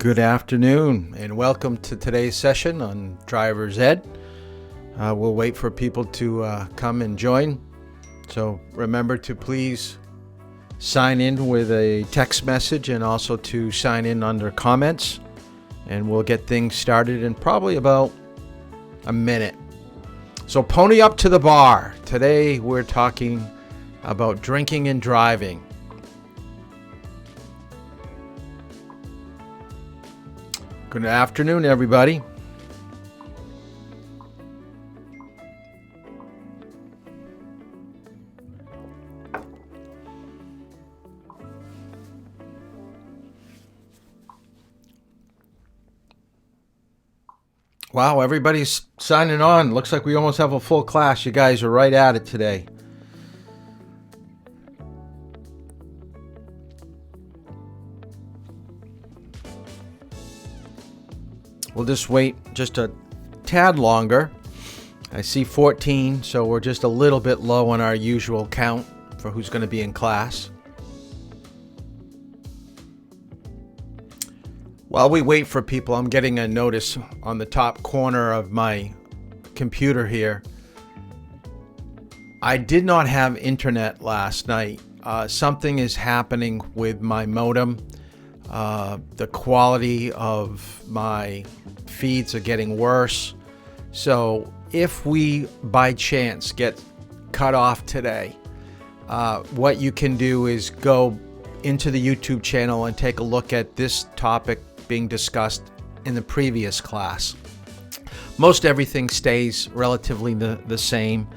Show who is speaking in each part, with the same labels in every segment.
Speaker 1: Good afternoon and welcome to today's session on Driver's Ed. We'll wait for people to come and join. So remember to please sign in with a text message and also to sign in under comments. And we'll get things started in probably about a minute. So pony up to the bar. Today we're talking about drinking and driving. Good afternoon, everybody. Wow, everybody's signing on. Looks like we almost have a full class. You guys are right at it today. We'll just wait just a tad longer. I see 14, so we're just a little bit low on our usual count for who's going to be in class. While we wait for people, I'm getting a notice on the top corner of my computer here. I did not have internet last night. Something is happening with my modem. The quality of my feeds are getting worse. So if we by chance get cut off today, what you can do is go into the YouTube channel and take a look at this topic being discussed in the previous class. Most everything stays relatively the same.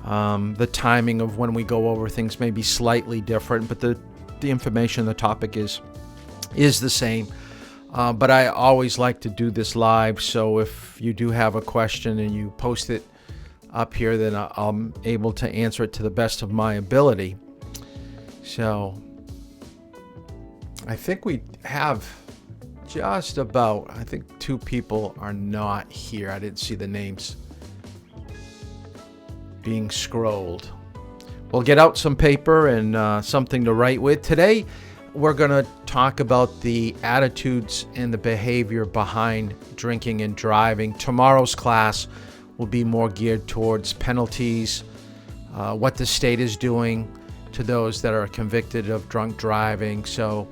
Speaker 1: The timing of when we go over things may be slightly different, but the information, the topic is the same. But I always like to do this live, so if you do have a question and you post it up here, then I'm able to answer it to the best of my ability. So I think we have just about, I think 2 people are not here. I didn't see the names being scrolled. We'll get out some paper and something to write with. Today we're going to talk about the attitudes and the behavior behind drinking and driving. Tomorrow's class will be more geared towards penalties, what the state is doing to those that are convicted of drunk driving. So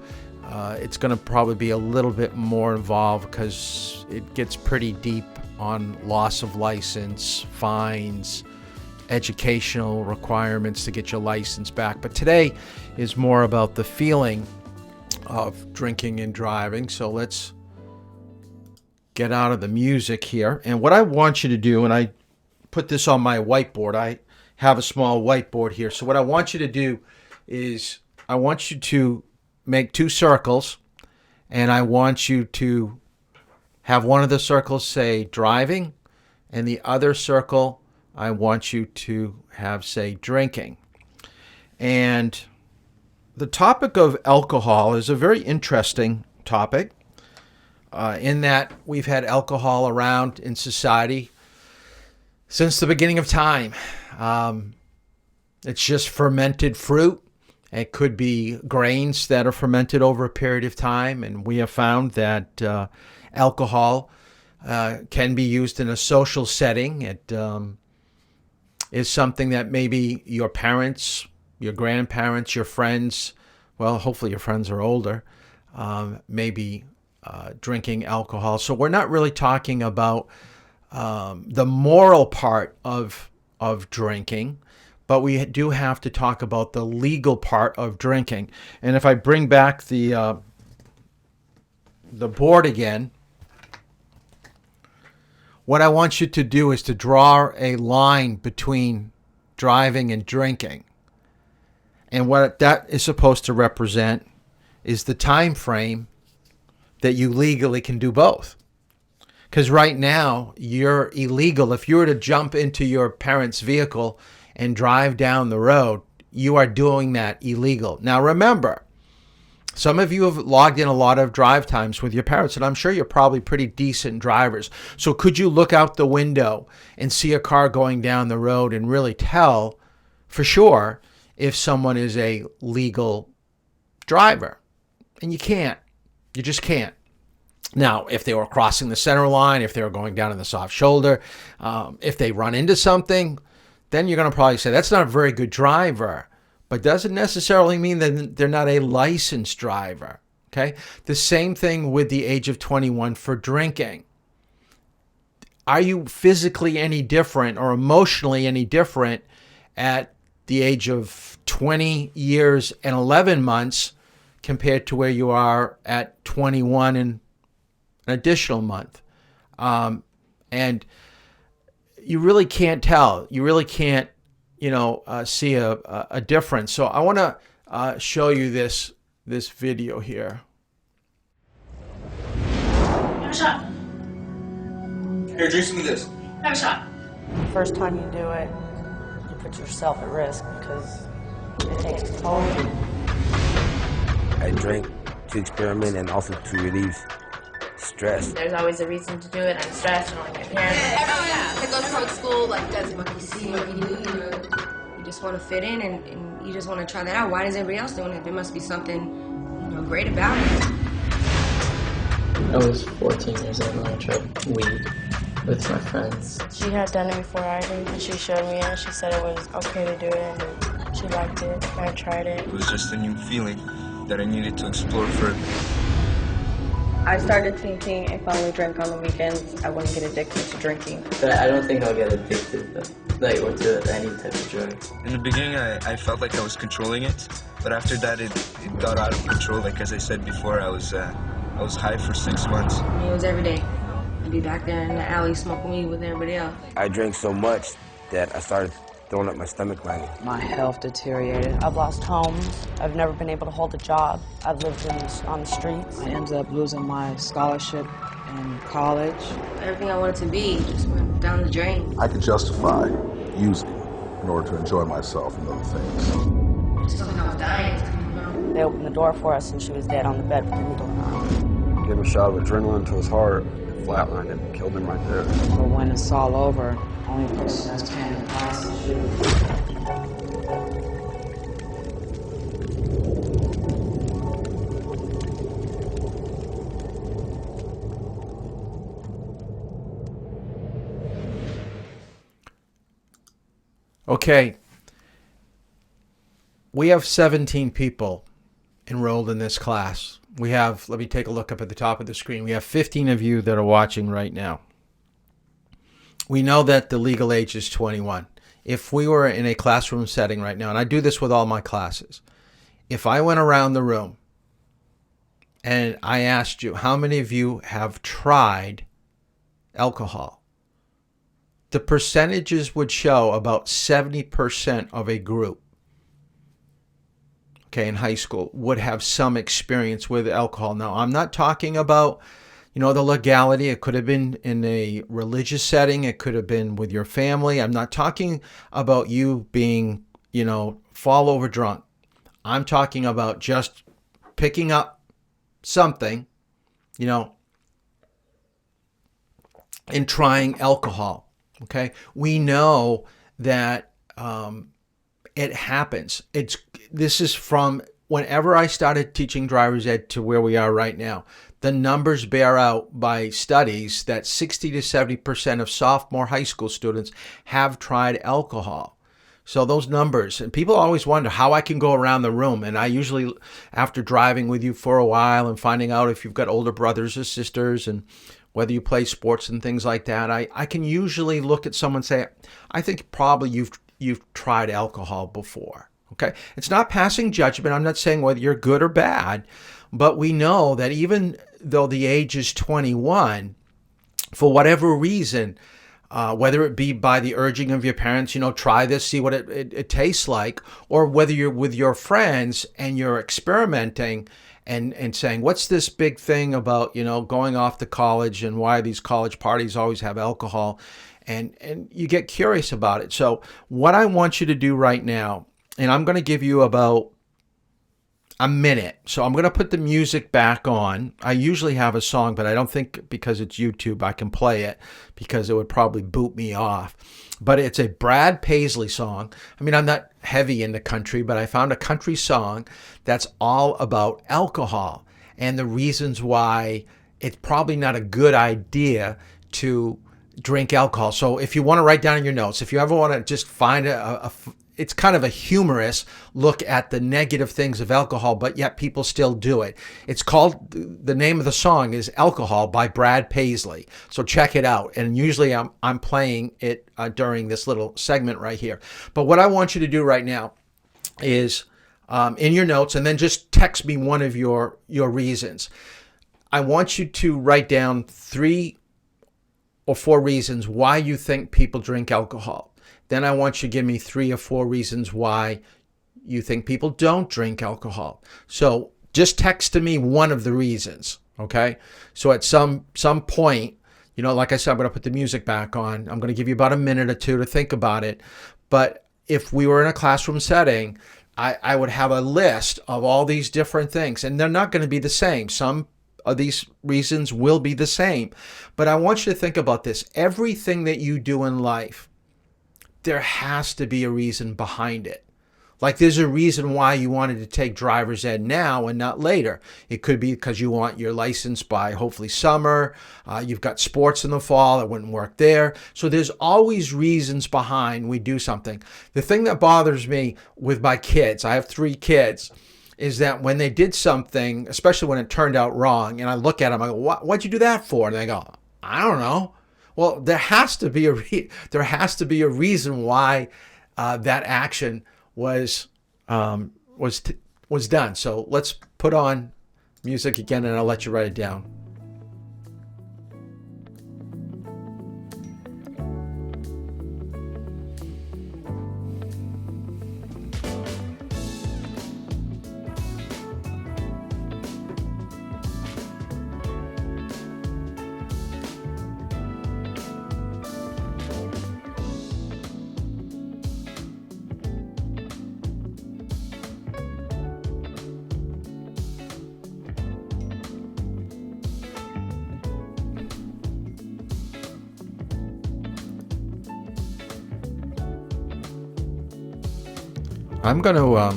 Speaker 1: it's going to probably be a little bit more involved because it gets pretty deep on loss of license, fines, educational requirements to get your license back. But today is more about the feeling of drinking and driving. So let's get out of the music here. And what I want you to do, and I put this on my whiteboard. I have a small whiteboard here. So what I want you to do is I want you to make 2 circles, and I want you to have one of the circles say driving, and the other circle I want you to have say drinking. And the topic of alcohol is a very interesting topic in that we've had alcohol around in society since the beginning of time. It's just fermented fruit. It could be grains that are fermented over a period of time, and we have found that alcohol can be used in a social setting. It is something that maybe your parents, your grandparents, your friends, well, hopefully your friends are older, maybe drinking alcohol. So we're not really talking about the moral part of drinking, but we do have to talk about the legal part of drinking. And if I bring back the board again, what I want you to do is to draw a line between driving and drinking. And what that is supposed to represent is the time frame that you legally can do both. Because right now, you're illegal. If you were to jump into your parents' vehicle and drive down the road, you are doing that illegal. Now remember, some of you have logged in a lot of drive times with your parents, and I'm sure you're probably pretty decent drivers. So could you look out the window and see a car going down the road and really tell for sure if someone is a legal driver? And you can't. You just can't. Now, if they were crossing the center line, if they were going down in the soft shoulder, if they run into something, then you're going to probably say that's not a very good driver. But doesn't necessarily mean that they're not a licensed driver. Okay? The same thing with the age of 21 for drinking. Are you physically any different or emotionally any different at the age of 20 years and 11 months compared to where you are at 21 and an additional month? And you really can't tell. You really can't, see a difference. So I want to show you this video here.
Speaker 2: Have a shot.
Speaker 3: Here, drink some of this.
Speaker 2: Have a shot.
Speaker 4: First time you do it, you put yourself at risk because it takes a toll.
Speaker 5: I drink to experiment and also to relieve stress.
Speaker 6: There's always a reason to do it. I'm stressed. I don't like my parents.
Speaker 7: Everyone that goes towards school does monkey see, monkey do. You just want to fit in and you just want to try that out. Why is everybody else doing it? There must be something great about it.
Speaker 8: I was 14 years old when I tried weed with my friends.
Speaker 6: She had done it before I did, and she showed me, and she said it was okay to do it, and she liked it. I tried it.
Speaker 3: It was just a new feeling that I needed to explore further.
Speaker 9: I started thinking if I only drank on the weekends, I wouldn't get addicted to drinking.
Speaker 8: But I don't think I'll get addicted or to any type of drug.
Speaker 3: In the beginning, I felt like I was controlling it, but after that, it got out of control. Like as I said before, I was high for 6 months.
Speaker 7: It was every day. I'd be back there in the alley smoking weed with everybody else.
Speaker 5: I drank so much that I started throwing up my stomach finally.
Speaker 4: My health deteriorated. I've lost homes. I've never been able to hold a job. I've lived on the streets.
Speaker 10: I ended up losing my scholarship in college.
Speaker 7: Everything I wanted to be just went down the drain.
Speaker 11: I could justify using in order to enjoy myself and other things.
Speaker 7: Just felt like I was dying.
Speaker 4: They opened the door for us and she was dead on the bed with the needle in her arm.
Speaker 5: Gave him a shot of adrenaline to his heart, it flatlined it, killed him right there.
Speaker 10: But when it's all over, only person that's paying the price is you.
Speaker 1: Okay. We have 17 people enrolled in this class. We have, let me take a look up at the top of the screen. We have 15 of you that are watching right now. We know that the legal age is 21. If we were in a classroom setting right now, and I do this with all my classes, if I went around the room and I asked you, how many of you have tried alcohol? The percentages would show about 70% of a group, okay, in high school would have some experience with alcohol. Now, I'm not talking about, the legality. It could have been in a religious setting. It could have been with your family. I'm not talking about you being, fall over drunk. I'm talking about just picking up something, and trying alcohol. Okay, we know that it happens. This is from whenever I started teaching driver's ed to where we are right now. The numbers bear out by studies that 60 to 70% of sophomore high school students have tried alcohol. So those numbers, and people always wonder how I can go around the room. And I usually, after driving with you for a while and finding out if you've got older brothers or sisters and whether you play sports and things like that, I can usually look at someone and say, I think probably you've tried alcohol before. Okay, it's not passing judgment. I'm not saying whether you're good or bad, but we know that even though the age is 21, for whatever reason, whether it be by the urging of your parents, try this, see what it tastes like, or whether you're with your friends and you're experimenting and saying, what's this big thing about, going off to college and why these college parties always have alcohol, and you get curious about it. So what I want you to do right now, and I'm going to give you about a minute. So I'm going to put the music back on. I usually have a song, but I don't think because it's YouTube I can play it because it would probably boot me off. But it's a Brad Paisley song. I mean, I'm not heavy into country, but I found a country song that's all about alcohol and the reasons why it's probably not a good idea to drink alcohol. So if you want to write down in your notes, if you ever want to just find it's kind of a humorous look at the negative things of alcohol, but yet people still do it. It's called, the name of the song is Alcohol by Brad Paisley. So check it out. And usually I'm playing it during this little segment right here. But what I want you to do right now is in your notes, and then just text me one of your reasons. I want you to write down 3 or 4 reasons why you think people drink alcohol. Then I want you to give me 3 or 4 reasons why you think people don't drink alcohol. So just text to me one of the reasons, okay? So at some point, like I said, I'm going to put the music back on. I'm going to give you about a minute or 2 to think about it. But if we were in a classroom setting, I would have a list of all these different things, and they're not going to be the same. Some of these reasons will be the same. But I want you to think about this. Everything that you do in life, there has to be a reason behind it. Like there's a reason why you wanted to take driver's ed now and not later. It could be because you want your license by hopefully summer. You've got sports in the fall. It wouldn't work there. So there's always reasons behind we do something. The thing that bothers me with my kids, I have 3 kids, is that when they did something, especially when it turned out wrong, and I look at them, I go, what'd you do that for? And they go, I don't know. Well, there has to be a reason why that action was done. So let's put on music again, and I'll let you write it down. I'm going to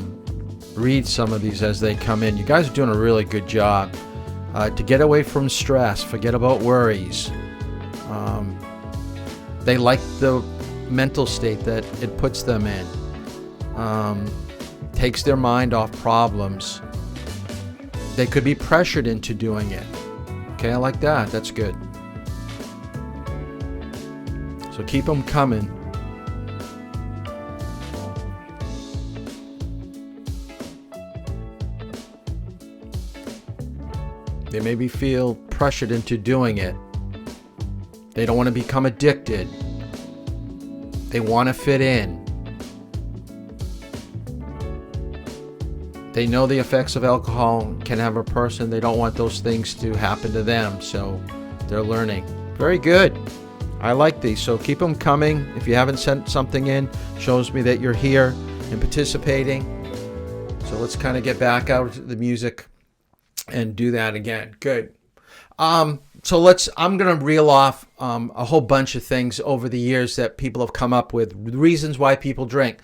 Speaker 1: read some of these as they come in. You guys are doing a really good job. To get away from stress, forget about worries. They like the mental state that it puts them in. Takes their mind off problems. They could be pressured into doing it. Okay, I like that. That's good. So keep them coming. They maybe feel pressured into doing it. They don't want to become addicted. They want to fit in. They know the effects of alcohol can have a person. They don't want those things to happen to them, so they're learning. Very good. I like these, so keep them coming. If you haven't sent something in, shows me that you're here and participating. So let's kind of get back out to the music and do that again. Good. So I'm going to reel off a whole bunch of things over the years that people have come up with, reasons why people drink.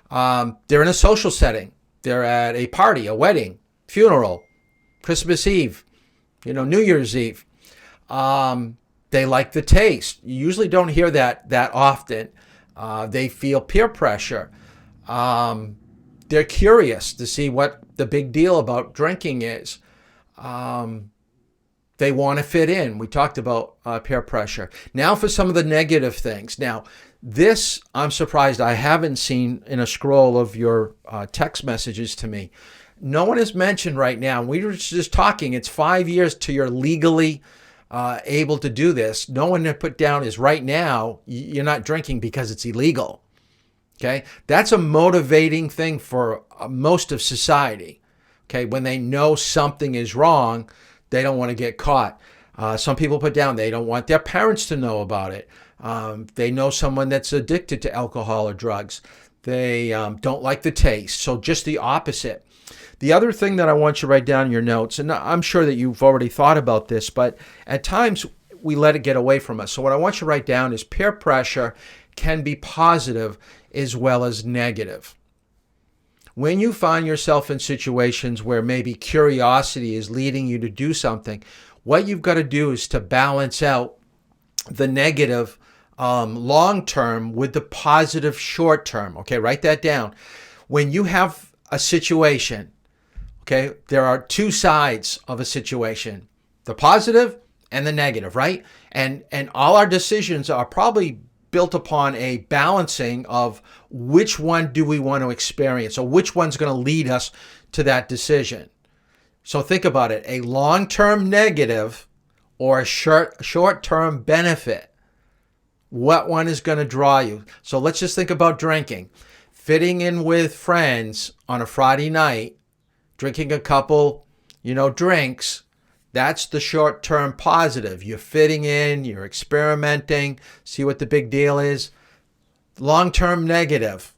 Speaker 1: They're in a social setting. They're at a party, a wedding, funeral, Christmas Eve, New Year's Eve. They like the taste. You usually don't hear that often. They feel peer pressure. They're curious to see what the big deal about drinking is. They want to fit in. We talked about peer pressure. Now for some of the negative things. Now, this I'm surprised I haven't seen in a scroll of your text messages to me. No one has mentioned right now. We were just talking. It's 5 years till you're legally able to do this. No one had put down is right now you're not drinking because it's illegal. Okay, that's a motivating thing for most of society. Okay, when they know something is wrong, they don't want to get caught. Some people put down they don't want their parents to know about it. They know someone that's addicted to alcohol or drugs. They don't like the taste. So just the opposite. The other thing that I want you to write down in your notes, and I'm sure that you've already thought about this, but at times we let it get away from us. So what I want you to write down is peer pressure can be positive as well as negative. When you find yourself in situations where maybe curiosity is leading you to do something, What you've got to do is to balance out the negative long term with the positive short term. Okay, write that down. When you have a situation, okay, there are two sides of a situation, the positive and the negative, right? And all our decisions are probably built upon a balancing of which one do we want to experience, or which one's going to lead us to that decision. So think about it, a long-term negative or a short-term benefit. What one is going to draw you? So let's just think about drinking. Fitting in with friends on a Friday night, drinking a couple, drinks, that's the short-term positive. You're fitting in, you're experimenting, see what the big deal is. Long-term negative,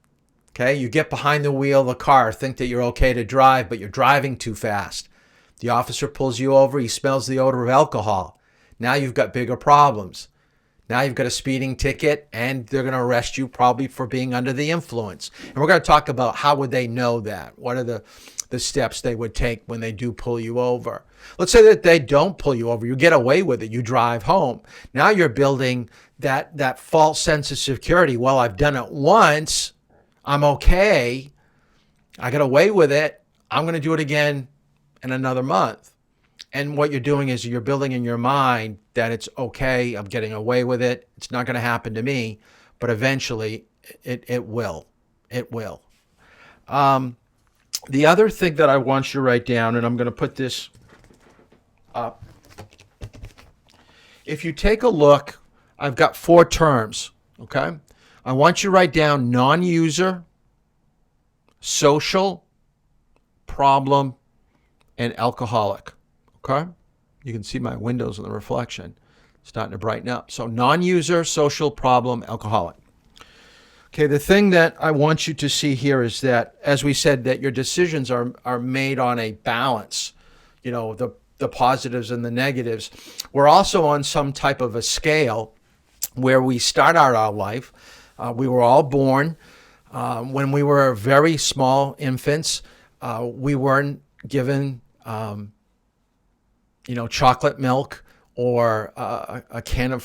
Speaker 1: okay? You get behind the wheel of the car, think that you're okay to drive, but you're driving too fast. The officer pulls you over, he smells the odor of alcohol. Now you've got bigger problems. Now you've got a speeding ticket, and they're going to arrest you probably for being under the influence. And we're going to talk about how would they know that? What are the steps they would take when they do pull you over? Let's say that they don't pull you over. You get away with it. You drive home. Now you're building that false sense of security. Well, I've done it once. I'm okay. I got away with it. I'm going to do it again in another month. And what you're doing is you're building in your mind that it's okay, I'm getting away with it, it's not going to happen to me, but eventually it will. It will. The other thing that I want you to write down, and I'm going to put this up. If you take a look, I've got 4 terms, okay? I want you to write down non-user, social, problem, and alcoholic. Okay, you can see my windows in the reflection starting to brighten up. So non-user, social, problem, alcoholic. Okay, the thing that I want you to see here is that, as we said, that your decisions are made on a balance, the positives and the negatives. We're also on some type of a scale where we start out our life. We were all born. When we were very small infants, we weren't given chocolate milk or a can of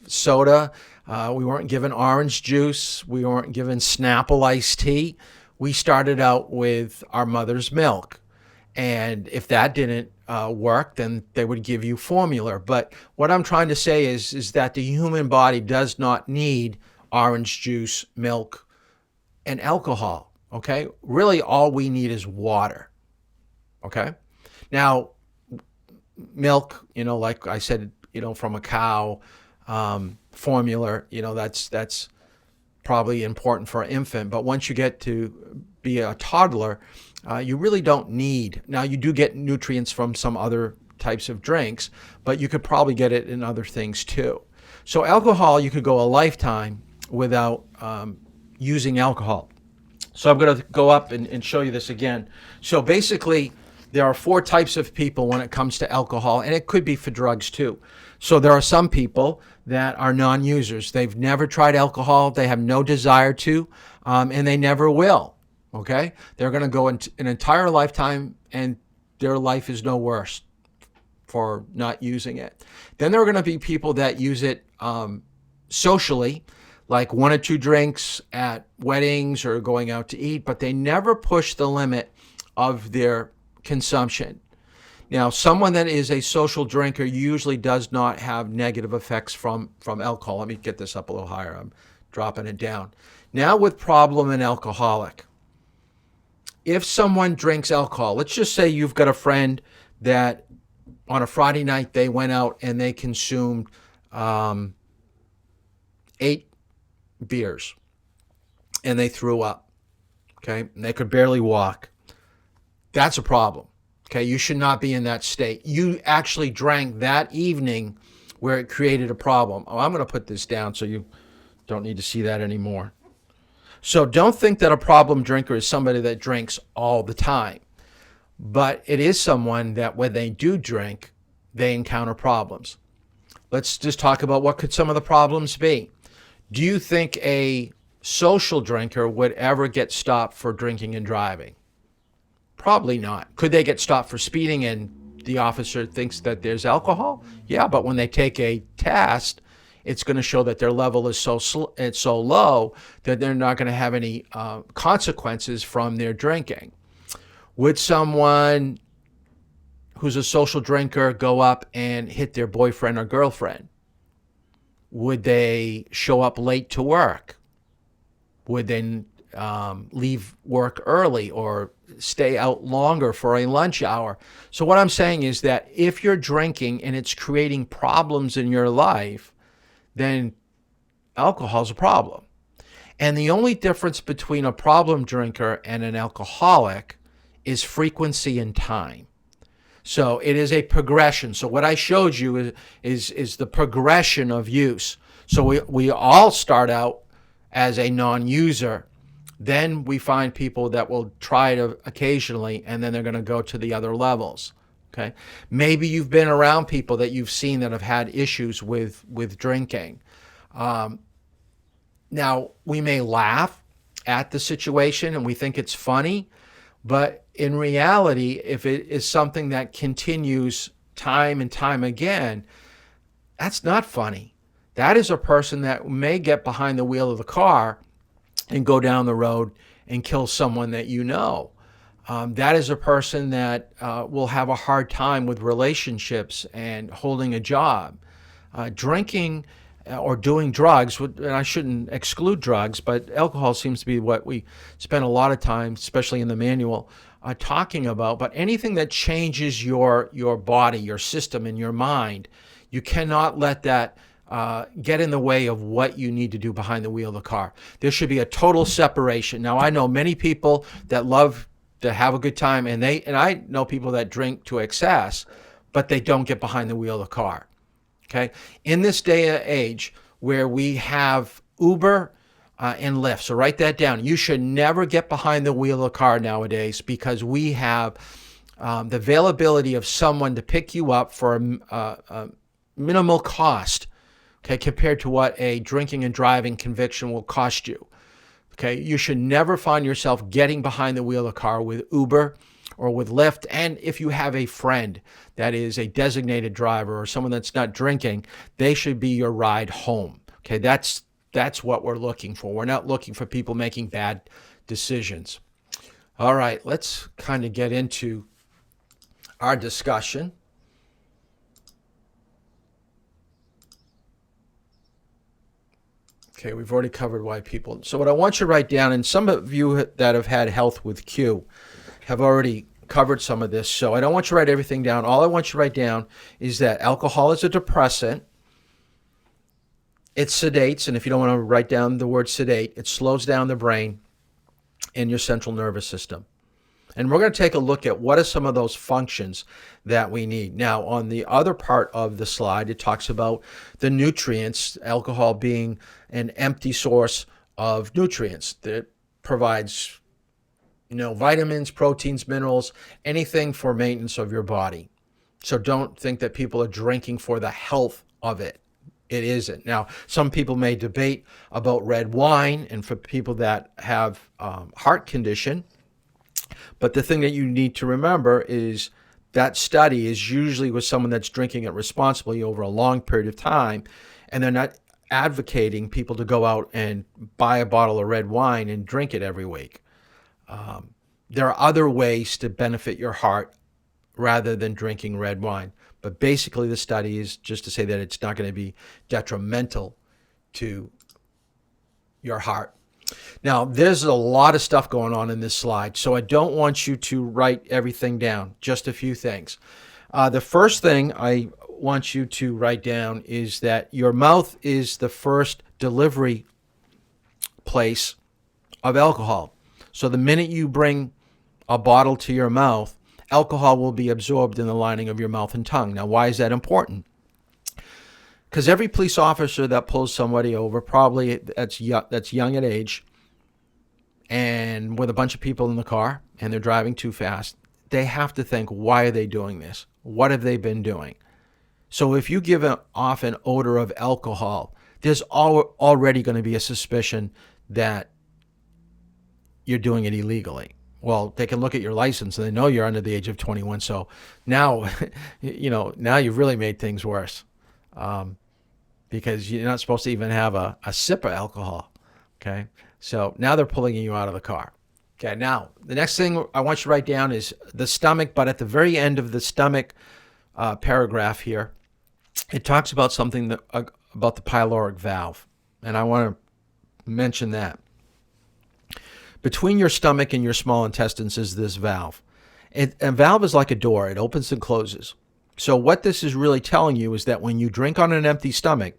Speaker 1: soda. We weren't given orange juice. We weren't given Snapple iced tea. We started out with our mother's milk. And if that didn't work, then they would give you formula. But what I'm trying to say is that the human body does not need orange juice, milk, and alcohol. Okay? Really, all we need is water. Okay? Now, milk, like I said, from a cow, formula, that's probably important for an infant. But once you get to be a toddler, you really don't need. Now, you do get nutrients from some other types of drinks, but you could probably get it in other things too. So alcohol, you could go a lifetime without using alcohol. So I'm going to go up and show you this again. So basically, there are 4 types of people when it comes to alcohol, and it could be for drugs too. So there are some people that are non-users. They've never tried alcohol. They have no desire to, and they never will. Okay? They're going to go an entire lifetime, and their life is no worse for not using it. Then there are going to be people that use it socially, like 1 or 2 drinks at weddings or going out to eat, but they never push the limit of their consumption. Now, someone that is a social drinker usually does not have negative effects from alcohol. Let me get this up a little higher. I'm dropping it down. Now with problem and alcoholic. If someone drinks alcohol, let's just say you've got a friend that on a Friday night they went out and they consumed 8 beers and they threw up. Okay, and they could barely walk. That's a problem. Okay, you should not be in that state. You actually drank that evening where it created a problem. Oh, I'm going to put this down so you don't need to see that anymore. So don't think that a problem drinker is somebody that drinks all the time. But it is someone that when they do drink, they encounter problems. Let's just talk about what could some of the problems be. Do you think a social drinker would ever get stopped for drinking and driving? Probably not. Could they get stopped for speeding and the officer thinks that there's alcohol? Yeah, but when they take a test, it's going to show that their level is it's so low that they're not going to have any consequences from their drinking. Would someone who's a social drinker go up and hit their boyfriend or girlfriend? Would they show up late to work? Would they leave work early or stay out longer for a lunch hour? So what I'm saying is that if you're drinking and it's creating problems in your life, then alcohol's a problem. And the only difference between a problem drinker and an alcoholic is frequency and time. So it is a progression. So what I showed you is the progression of use. So we all start out as a non-user. Then we find people that will try it occasionally, and then they're going to go to the other levels. Okay. Maybe you've been around people that you've seen that have had issues with drinking. Now, we may laugh at the situation and we think it's funny, but in reality, if it is something that continues time and time again, that's not funny. That is a person that may get behind the wheel of the car and go down the road and kill someone that you know. That is a person that will have a hard time with relationships and holding a job. Drinking or doing drugs, and I shouldn't exclude drugs, but alcohol seems to be what we spend a lot of time, especially in the manual, talking about. But anything that changes your body, your system, and your mind, you cannot let that get in the way of what you need to do behind the wheel of the car. There should be a total separation. Now, I know many people that love to have a good time, and I know people that drink to excess, but they don't get behind the wheel of the car. Okay? In this day and age where we have Uber and Lyft, so write that down. You should never get behind the wheel of the car nowadays, because we have the availability of someone to pick you up for a minimal cost, okay, compared to what a drinking and driving conviction will cost you. Okay, you should never find yourself getting behind the wheel of the car with Uber or with Lyft. And if you have a friend that is a designated driver or someone that's not drinking, they should be your ride home. Okay, that's what we're looking for. We're not looking for people making bad decisions. All right, let's kind of get into our discussion. Okay, we've already covered why people. So what I want you to write down, and some of you that have had Health with Q have already covered some of this, so I don't want you to write everything down. All I want you to write down is that alcohol is a depressant. It sedates, and if you don't want to write down the word sedate, it slows down the brain and your central nervous system. And we're going to take a look at what are some of those functions that we need. Now, on the other part of the slide, it talks about the nutrients, alcohol being an empty source of nutrients that provides, vitamins, proteins, minerals, anything for maintenance of your body. So don't think that people are drinking for the health of it. It isn't. Now, some people may debate about red wine, and for people that have heart condition. But the thing that you need to remember is that study is usually with someone that's drinking it responsibly over a long period of time, and they're not advocating people to go out and buy a bottle of red wine and drink it every week. There are other ways to benefit your heart rather than drinking red wine. But basically the study is just to say that it's not going to be detrimental to your heart. Now, there's a lot of stuff going on in this slide, so I don't want you to write everything down, just a few things. The first thing I want you to write down is that your mouth is the first delivery place of alcohol. So the minute you bring a bottle to your mouth, alcohol will be absorbed in the lining of your mouth and tongue. Now, why is that important? Because every police officer that pulls somebody over, probably that's young at age, and with a bunch of people in the car, and they're driving too fast, they have to think, why are they doing this? What have they been doing? So if you give off an odor of alcohol, there's already going to be a suspicion that you're doing it illegally. Well, they can look at your license and they know you're under the age of 21. So now, now you've really made things worse, because you're not supposed to even have a sip of alcohol. Okay. So now they're pulling you out of the car. Okay. Now, the next thing I want you to write down is the stomach, but at the very end of the stomach paragraph here, it talks about something about the pyloric valve. And I want to mention that. Between your stomach and your small intestines is this valve. A valve is like a door. It opens and closes. So what this is really telling you is that when you drink on an empty stomach,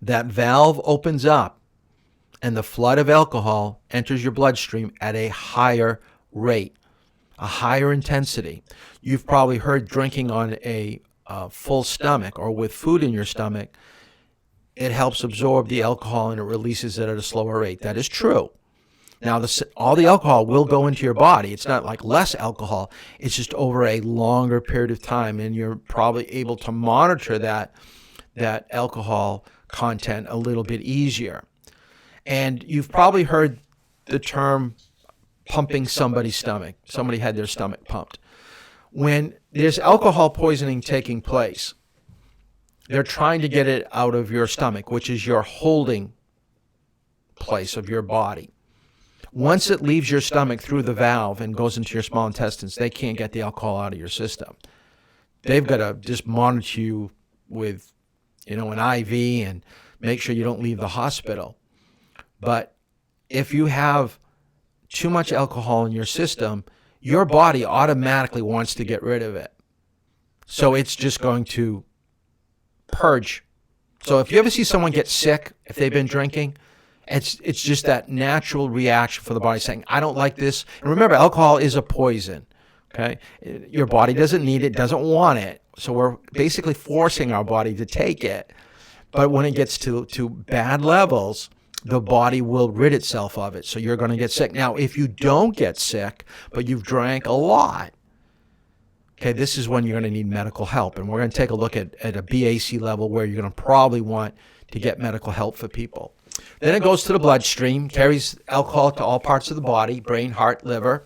Speaker 1: that valve opens up and the flood of alcohol enters your bloodstream at a higher rate, a higher intensity. You've probably heard drinking on a full stomach or with food in your stomach, it helps absorb the alcohol and it releases it at a slower rate. That is true. Now, all the alcohol will go into your body. It's not like less alcohol. It's just over a longer period of time, and you're probably able to monitor that alcohol content a little bit easier. And you've probably heard the term pumping somebody's stomach. Somebody had their stomach pumped. When there's alcohol poisoning taking place, they're trying to get it out of your stomach, which is your holding place of your body. Once it leaves your stomach through the valve and goes into your small intestines, they can't get the alcohol out of your system. They've got to just monitor you with, an IV and make sure you don't leave the hospital. But if you have too much alcohol in your system, your body automatically wants to get rid of it. So it's just going to purge. So if you ever see someone get sick, if they've been drinking, it's just that natural reaction for the body saying, I don't like this. And remember, alcohol is a poison. Okay? Your body doesn't need it, doesn't want it. So we're basically forcing our body to take it. But when it gets to bad levels, the body will rid itself of it. So you're going to get sick. Now, if you don't get sick, but you've drank a lot, okay, this is when you're going to need medical help. And we're going to take a look at a BAC level where you're going to probably want to get medical help for people. Then it goes to the bloodstream, carries alcohol to all parts of the body, brain, heart, liver.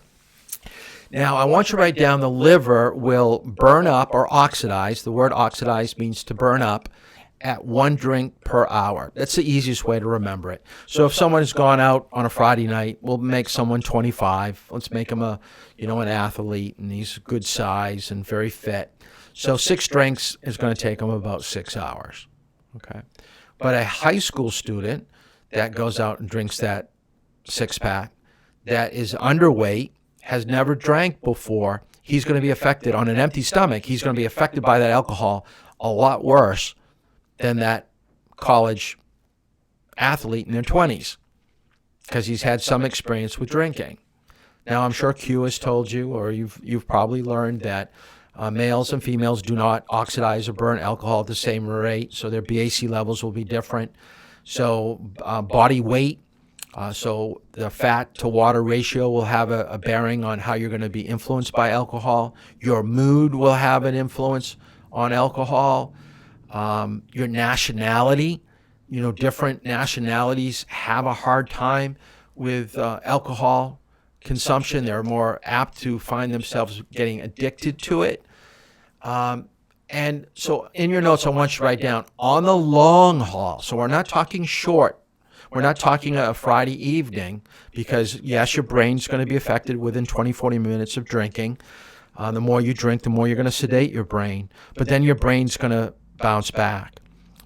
Speaker 1: Now, I want you to write down the liver will burn up or oxidize. The word oxidize means to burn up at 1 drink per hour. That's the easiest way to remember it. So if someone's gone out on a Friday night, we'll make someone 25. Let's make him an athlete, and he's good size and very fit. So 6 drinks is going to take him about 6 hours. Okay. But a high school student that goes out and drinks that 6-pack, that is underweight, has never drank before, he's going to be affected on an empty stomach. He's going to be affected by that alcohol a lot worse than that college athlete in their 20s because he's had some experience with drinking. Now, I'm sure Q has told you, or you've probably learned that males and females do not oxidize or burn alcohol at the same rate, so their BAC levels will be different. So body weight, so the fat to water ratio will have a bearing on how you're going to be influenced by alcohol. Your mood will have an influence on alcohol. Your nationality, different nationalities have a hard time with alcohol consumption. They're more apt to find themselves getting addicted to it. And so in your notes, I want you to write down on the long haul. So we're not talking short. We're not talking a Friday evening because, yes, your brain's going to be affected within 20, 40 minutes of drinking. The more you drink, the more you're going to sedate your brain. But then your brain's going to bounce back.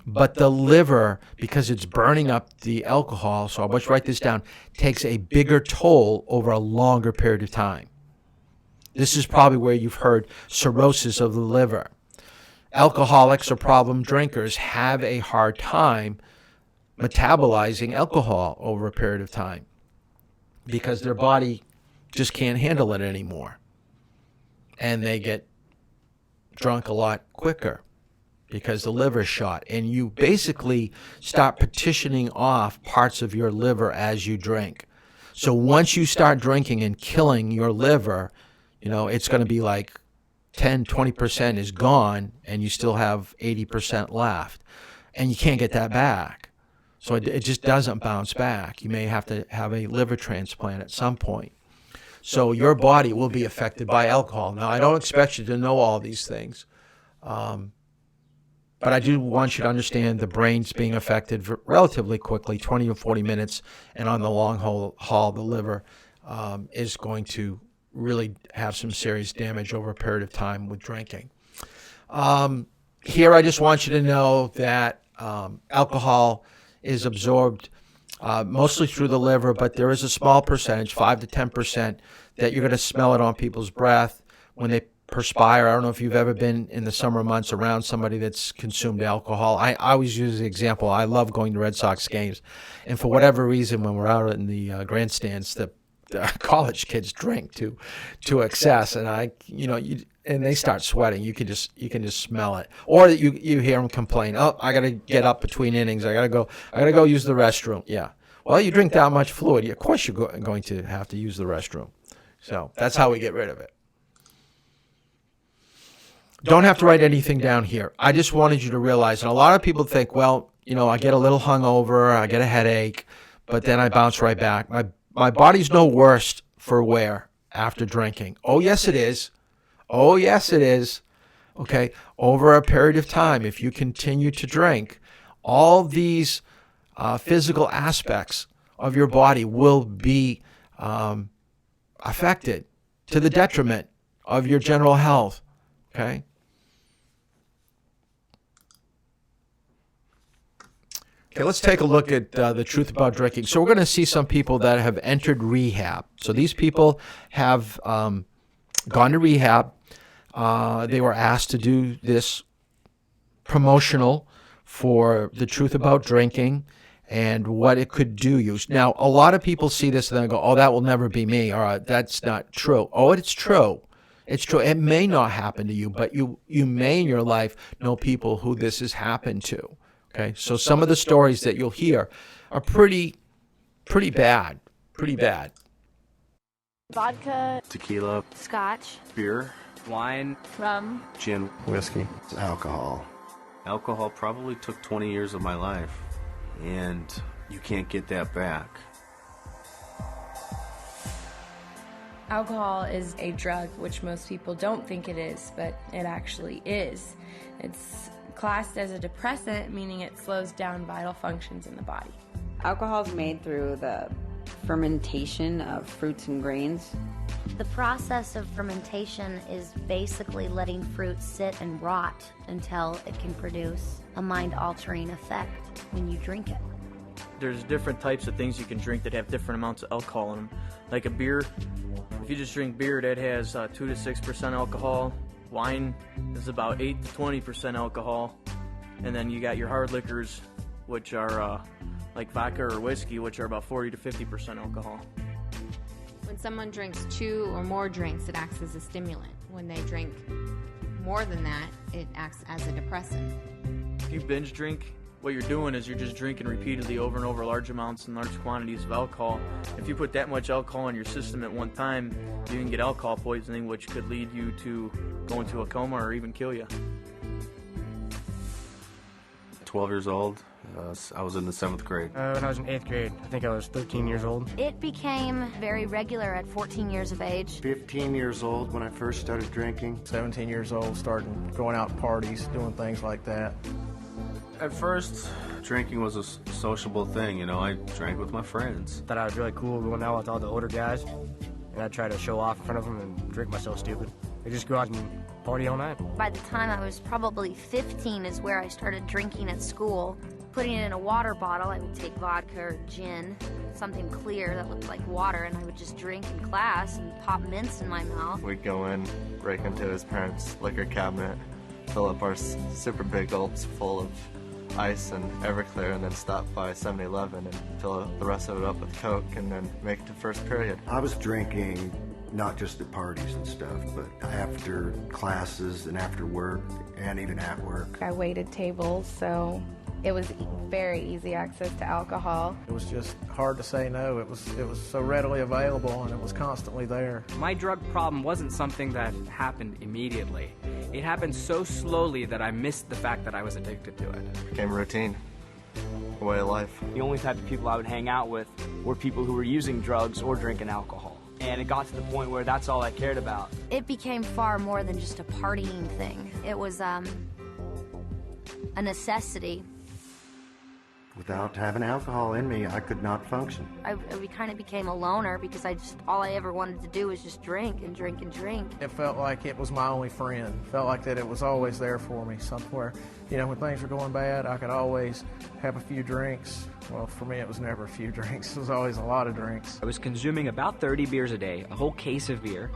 Speaker 1: But the liver, because it's burning up the alcohol, so I want you to write this down, takes a bigger toll over a longer period of time. This is probably where you've heard cirrhosis of the liver. Alcoholics or problem drinkers have a hard time metabolizing alcohol over a period of time because their body just can't handle it anymore. And they get drunk a lot quicker because the liver's shot. And you basically start petitioning off parts of your liver as you drink. So once you start drinking and killing your liver, it's going to be like 10, 20% is gone and you still have 80% left. And you can't get that back. So it just doesn't bounce back. You may have to have a liver transplant at some point. So your body will be affected by alcohol. Now, I don't expect you to know all these things, but I do want you to understand the brain's being affected relatively quickly, 20 or 40 minutes, and on the long haul, the liver is going to really have some serious damage over a period of time with drinking. Here, I just want you to know that alcohol is absorbed mostly through the liver, but there is a small percentage, 5 to 10%, that you're going to smell it on people's breath when they perspire. I don't know if you've ever been in the summer months around somebody that's consumed alcohol. I always use the example. I love going to Red Sox games, and for whatever reason, when we're out in the grandstands, the college kids drink to excess, and and they start sweating. You can just smell it, or you hear them complain. Oh, I got to get up between innings. I got to go use the restroom. Yeah. Well, you drink that much fluid, of course you're going to have to use the restroom. So that's how we get rid of it. Don't have to write anything down here. I just wanted you to realize, and a lot of people think, well, I get a little hungover, I get a headache, but then I bounce right back. My body's no worse for wear after drinking. Oh, yes, it is. Oh, yes, it is. Okay, over a period of time, if you continue to drink, all these physical aspects of your body will be affected to the detriment of your general health. Okay? Okay, let's take a look at the truth about drinking. So we're going to see some people that have entered rehab. So these people have gone to rehab. They were asked to do this promotional for the truth about drinking and what it could do you. Now, a lot of people see this and they go, oh, that will never be me. Or that's not true. Oh, it's true. It's true. It may not happen to you, but you may in your life know people who this has happened to. Okay, so some of the stories that you'll hear are pretty bad. Pretty bad.
Speaker 6: Vodka,
Speaker 2: Tequila,
Speaker 6: scotch,
Speaker 2: beer,
Speaker 6: wine, rum,
Speaker 2: gin,
Speaker 12: whiskey, alcohol.
Speaker 2: Alcohol probably took 20 years of my life, and you can't get that back.
Speaker 7: Alcohol is a drug, which most people don't think it is, but it actually is. It's classed as a depressant, meaning it slows down vital functions in the body.
Speaker 10: Alcohol is made through the fermentation of fruits and grains.
Speaker 13: The process of fermentation is basically letting fruit sit and rot until it can produce a mind-altering effect when you drink it.
Speaker 14: There's different types of things you can drink that have different amounts of alcohol in them. Like a beer, if you just drink beer, that has 2 to 6% alcohol. Wine is about 8 to 20% alcohol. And then you got your hard liquors, which are like vodka or whiskey, which are about 40 to 50% alcohol.
Speaker 15: When someone drinks 2 or more drinks, it acts as a stimulant. When they drink more than that, it acts as a depressant.
Speaker 14: If you binge drink, what you're doing is you're just drinking repeatedly over and over large amounts and large quantities of alcohol. If you put that much alcohol in your system at one time, you can get alcohol poisoning, which could lead you to go into a coma or even kill you.
Speaker 2: 12 years old, I was in the 7th grade.
Speaker 16: When I was in 8th grade, I think I was 13 years old.
Speaker 13: It became very regular at 14 years of age.
Speaker 12: 15 years old when I first started drinking.
Speaker 16: 17 years old, starting going out to parties, doing things like that.
Speaker 2: At first, drinking was a sociable thing, I drank with my friends.
Speaker 16: Thought I was really cool going out with all the older guys, and I'd try to show off in front of them and drink myself stupid. I'd just go out and party all night.
Speaker 13: By the time I was probably 15 is where I started drinking at school. Putting it in a water bottle, I would take vodka or gin, something clear that looked like water, and I would just drink in class and pop mints in my mouth.
Speaker 17: We'd go in, break into his parents' liquor cabinet, fill up our super big gulps full of ice and Everclear, and then stop by 7-Eleven and fill the rest of it up with Coke, and then make it to first period.
Speaker 12: I was drinking not just at parties and stuff, but after classes and after work and even at work.
Speaker 9: I waited tables, so it was very easy access to alcohol.
Speaker 16: It was just hard to say no. It was so readily available, and it was constantly there.
Speaker 18: My drug problem wasn't something that happened immediately. It happened so slowly that I missed the fact that I was addicted to it.
Speaker 17: It became routine, a way of life.
Speaker 19: The only type of people I would hang out with were people who were using drugs or drinking alcohol.
Speaker 18: and it got to the point where that's all I cared about.
Speaker 13: It became far more than just a partying thing. It was a necessity.
Speaker 12: Without having alcohol in me, I could not function.
Speaker 13: I kind of became a loner because all I ever wanted to do was just drink and drink and drink.
Speaker 1: It felt like it was my only friend. Felt like that it was always there for me somewhere. You know, when things were going bad, I could always have a few drinks. Well, for me, it was never a few drinks. It was always a lot of drinks.
Speaker 18: I was consuming about 30 beers a day, a whole case of beer,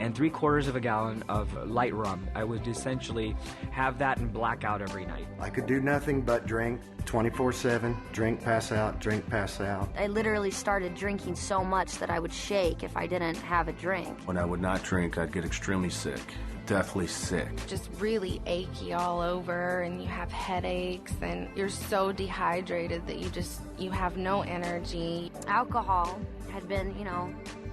Speaker 18: and 3/4 of a gallon of light rum. I would essentially have that and black out every night.
Speaker 12: I could do nothing but drink 24/7, drink, pass out, drink, pass out.
Speaker 13: I literally started drinking so much that I would shake if I didn't have a drink.
Speaker 2: When I would not drink, I'd get extremely sick. Deathly sick.
Speaker 6: Just really achy all over, and you have headaches, and you're so dehydrated that you have no energy.
Speaker 13: Alcohol had been,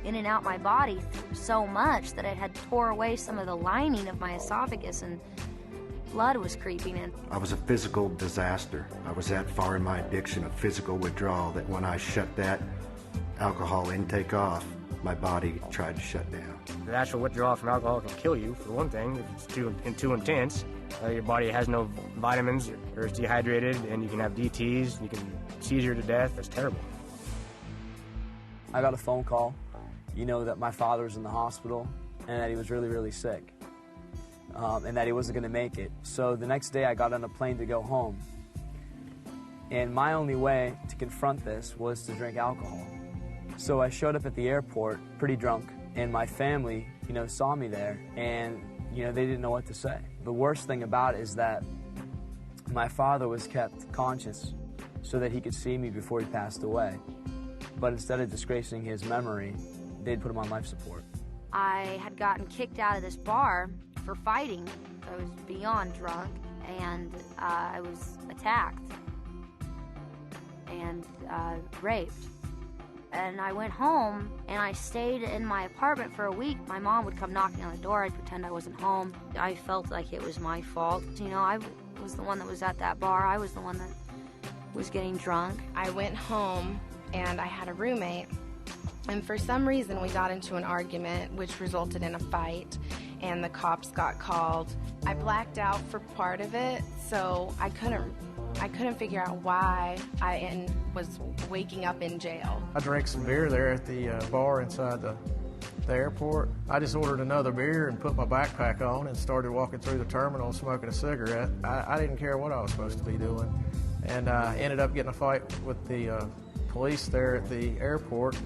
Speaker 13: in and out my body so much that it had tore away some of the lining of my esophagus, and blood was creeping in.
Speaker 12: I was a physical disaster. I was that far in my addiction of physical withdrawal that when I shut that alcohol intake off, my body tried to shut down.
Speaker 16: The actual withdrawal from alcohol can kill you, for one thing, if it's too intense. Your body has no vitamins, or it's dehydrated, and you can have DTs, you can seizure to death. It's terrible.
Speaker 10: I got a phone call, that my father was in the hospital and that he was really, really sick, and that he wasn't going to make it. So the next day I got on a plane to go home, and my only way to confront this was to drink alcohol. So I showed up at the airport pretty drunk, and my family, saw me there, and, they didn't know what to say. The worst thing about it is that my father was kept conscious so that he could see me before he passed away. But instead of disgracing his memory, they'd put him on life support.
Speaker 13: I had gotten kicked out of this bar for fighting. I was beyond drunk, and I was attacked and raped. And I went home, and I stayed in my apartment for a week. My mom would come knocking on the door. I'd pretend I wasn't home. I felt like it was my fault. I was the one that was at that bar. I was the one that was getting drunk.
Speaker 6: I went home, and I had a roommate. And for some reason, we got into an argument, which resulted in a fight, and the cops got called. I blacked out for part of it, so I couldn't figure out why I was waking up in jail.
Speaker 1: I drank some beer there at the bar inside the airport. I just ordered another beer and put my backpack on and started walking through the terminal smoking a cigarette. I didn't care what I was supposed to be doing, and I ended up getting a fight with the police there at the airport,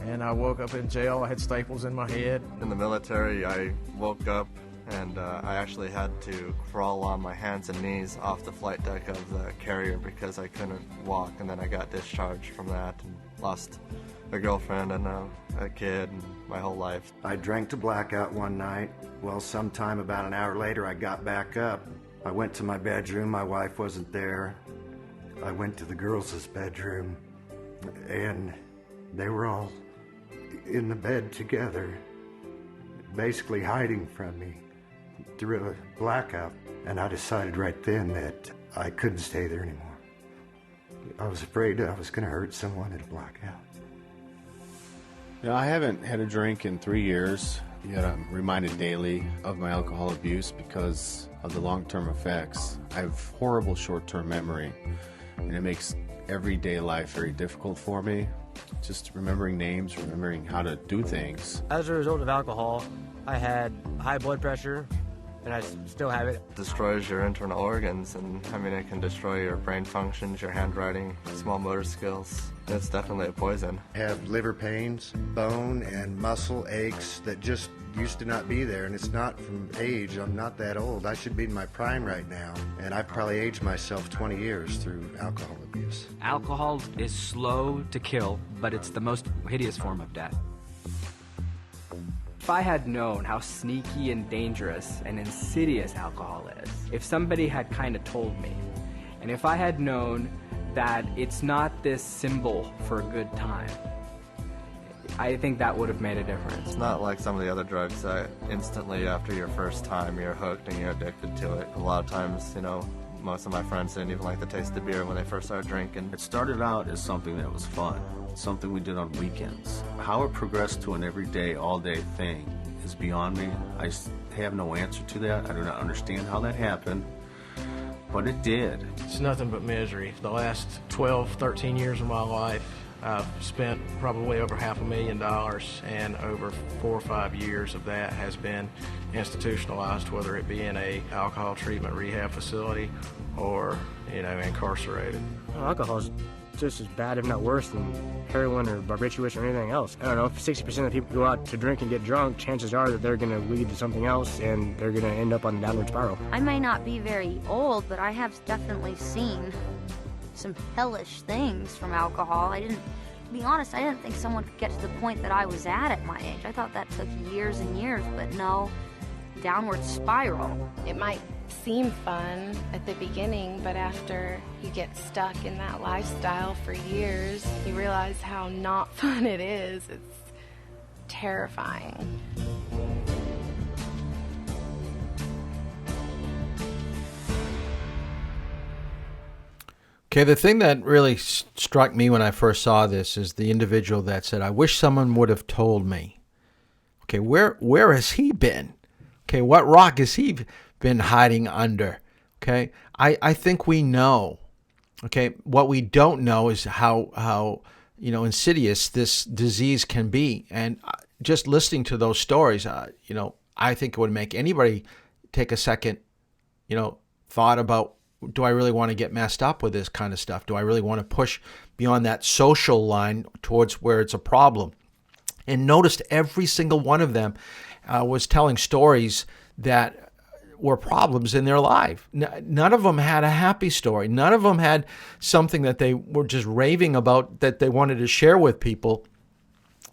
Speaker 1: and I woke up in jail. I had staples in my head.
Speaker 17: In the military, I woke up and I actually had to crawl on my hands and knees off the flight deck of the carrier because I couldn't walk, and then I got discharged from that and lost a girlfriend and a kid and my whole life.
Speaker 12: I drank to blackout one night. Well, sometime about an hour later, I got back up. I went to my bedroom. My wife wasn't there. I went to the girls' bedroom, and they were all in the bed together, basically hiding from me through a blackout. And I decided right then that I couldn't stay there anymore. I was afraid I was going to hurt someone at a blackout.
Speaker 19: I haven't had a drink in 3 years, yet I'm reminded daily of my alcohol abuse because of the long-term effects. I have horrible short-term memory, and it makes everyday life very difficult for me. Just remembering names, remembering how to do things.
Speaker 16: As a result of alcohol, I had high blood pressure, and I still have it.
Speaker 17: It destroys your internal organs, and it can destroy your brain functions, your handwriting, small motor skills. It's definitely a poison.
Speaker 12: I have liver pains, bone and muscle aches that just used to not be there, and it's not from age. I'm not that old. I should be in my prime right now, and I've probably aged myself 20 years through alcohol abuse.
Speaker 18: Alcohol is slow to kill, but it's the most hideous form of death. If I had known how sneaky and dangerous and insidious alcohol is, if somebody had kind of told me, and if I had known that it's not this symbol for a good time, I think that would have made a difference.
Speaker 17: It's not like some of the other drugs that instantly after your first time you're hooked and you're addicted to it. A lot of times, most of my friends didn't even like the taste of beer when they first started drinking.
Speaker 2: It started out as something that was fun. something we did on weekends. How it progressed to an everyday, all-day thing is beyond me. I have no answer to that. I do not understand how that happened, but it did.
Speaker 20: It's nothing but misery. The last 12, 13 years of my life, I've spent probably over $500,000, and over 4 or 5 years of that has been institutionalized, whether it be in a alcohol treatment rehab facility or, incarcerated.
Speaker 16: Well, alcohol is just as bad, if not worse, than heroin or barbiturates or anything else. I don't know, if 60% of people go out to drink and get drunk, chances are that they're going to lead to something else and they're going to end up on a downward spiral.
Speaker 13: I may not be very old, but I have definitely seen some hellish things from alcohol. To be honest, I didn't think someone could get to the point that I was at my age. I thought that took years and years, but no, downward spiral.
Speaker 6: It might seem fun at the beginning, but after you get stuck in that lifestyle for years, you realize how not fun it is. It's terrifying.
Speaker 1: Okay, the thing that really struck me when I first saw this is the individual that said, I wish someone would have told me. Okay, where has he been? Okay, what rock has he been hiding under? Okay, I think we know. Okay, what we don't know is how insidious this disease can be. And just listening to those stories, I think it would make anybody take a second, thought about, do I really want to get messed up with this kind of stuff? Do I really want to push beyond that social line towards where it's a problem? And noticed every single one of them was telling stories that were problems in their life. None of them had a happy story. None of them had something that they were just raving about that they wanted to share with people.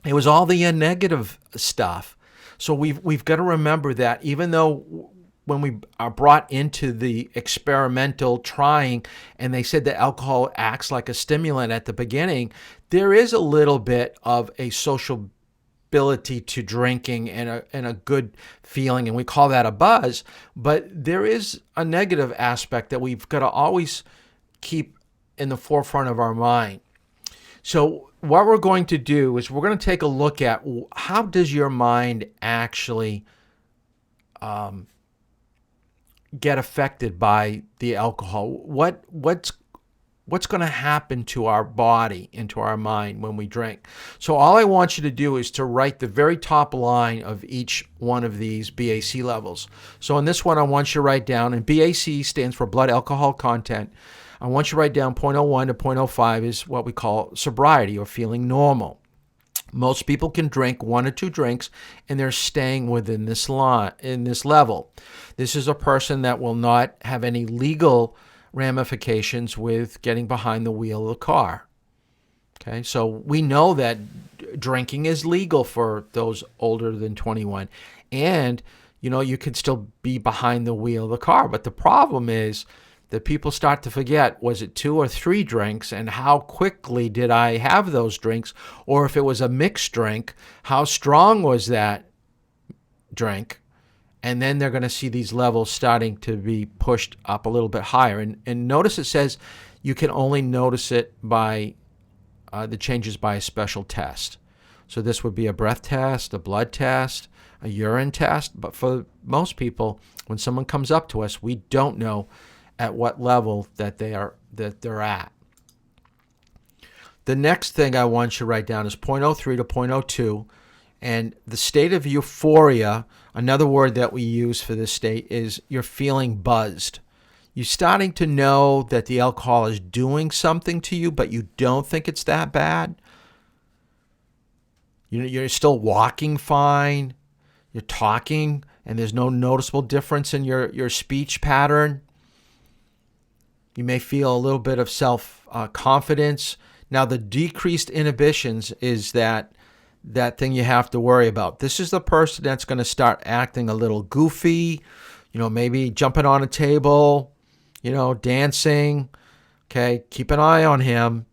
Speaker 1: It was all the negative stuff. So we've got to remember that even though when we are brought into the experimental trying, and they said that alcohol acts like a stimulant at the beginning, there is a little bit of a social ability to drinking and a good feeling, and we call that a buzz. But there is a negative aspect that we've got to always keep in the forefront of our mind. So what we're going to do is we're going to take a look at how does your mind actually get affected by the alcohol. What's going to happen to our body and to our mind when we drink? So all I want you to do is to write the very top line of each one of these BAC levels. So in this one, I want you to write down, and BAC stands for blood alcohol content. I want you to write down 0.01 to 0.05 is what we call sobriety or feeling normal. Most people can drink 1 or 2 drinks and they're staying within this line, in this level. This is a person that will not have any legal ramifications with getting behind the wheel of the car. Okay, so we know that drinking is legal for those older than 21. And, you can still be behind the wheel of the car. But the problem is that people start to forget, was it 2 or 3 drinks, and how quickly did I have those drinks? Or if it was a mixed drink, how strong was that drink? And then they're going to see these levels starting to be pushed up a little bit higher. And notice it says you can only notice it by the changes by a special test. So this would be a breath test, a blood test, a urine test. But for most people, when someone comes up to us, we don't know at what level that they're at. The next thing I want you to write down is 0.03 to 0.02. And the state of euphoria, another word that we use for this state, is you're feeling buzzed. You're starting to know that the alcohol is doing something to you, but you don't think it's that bad. You're still walking fine. You're talking, and there's no noticeable difference in your speech pattern. You may feel a little bit of self-confidence. Now, the decreased inhibitions is that thing you have to worry about. This is the person that's going to start acting a little goofy, maybe jumping on a table, dancing. Okay, keep an eye on him.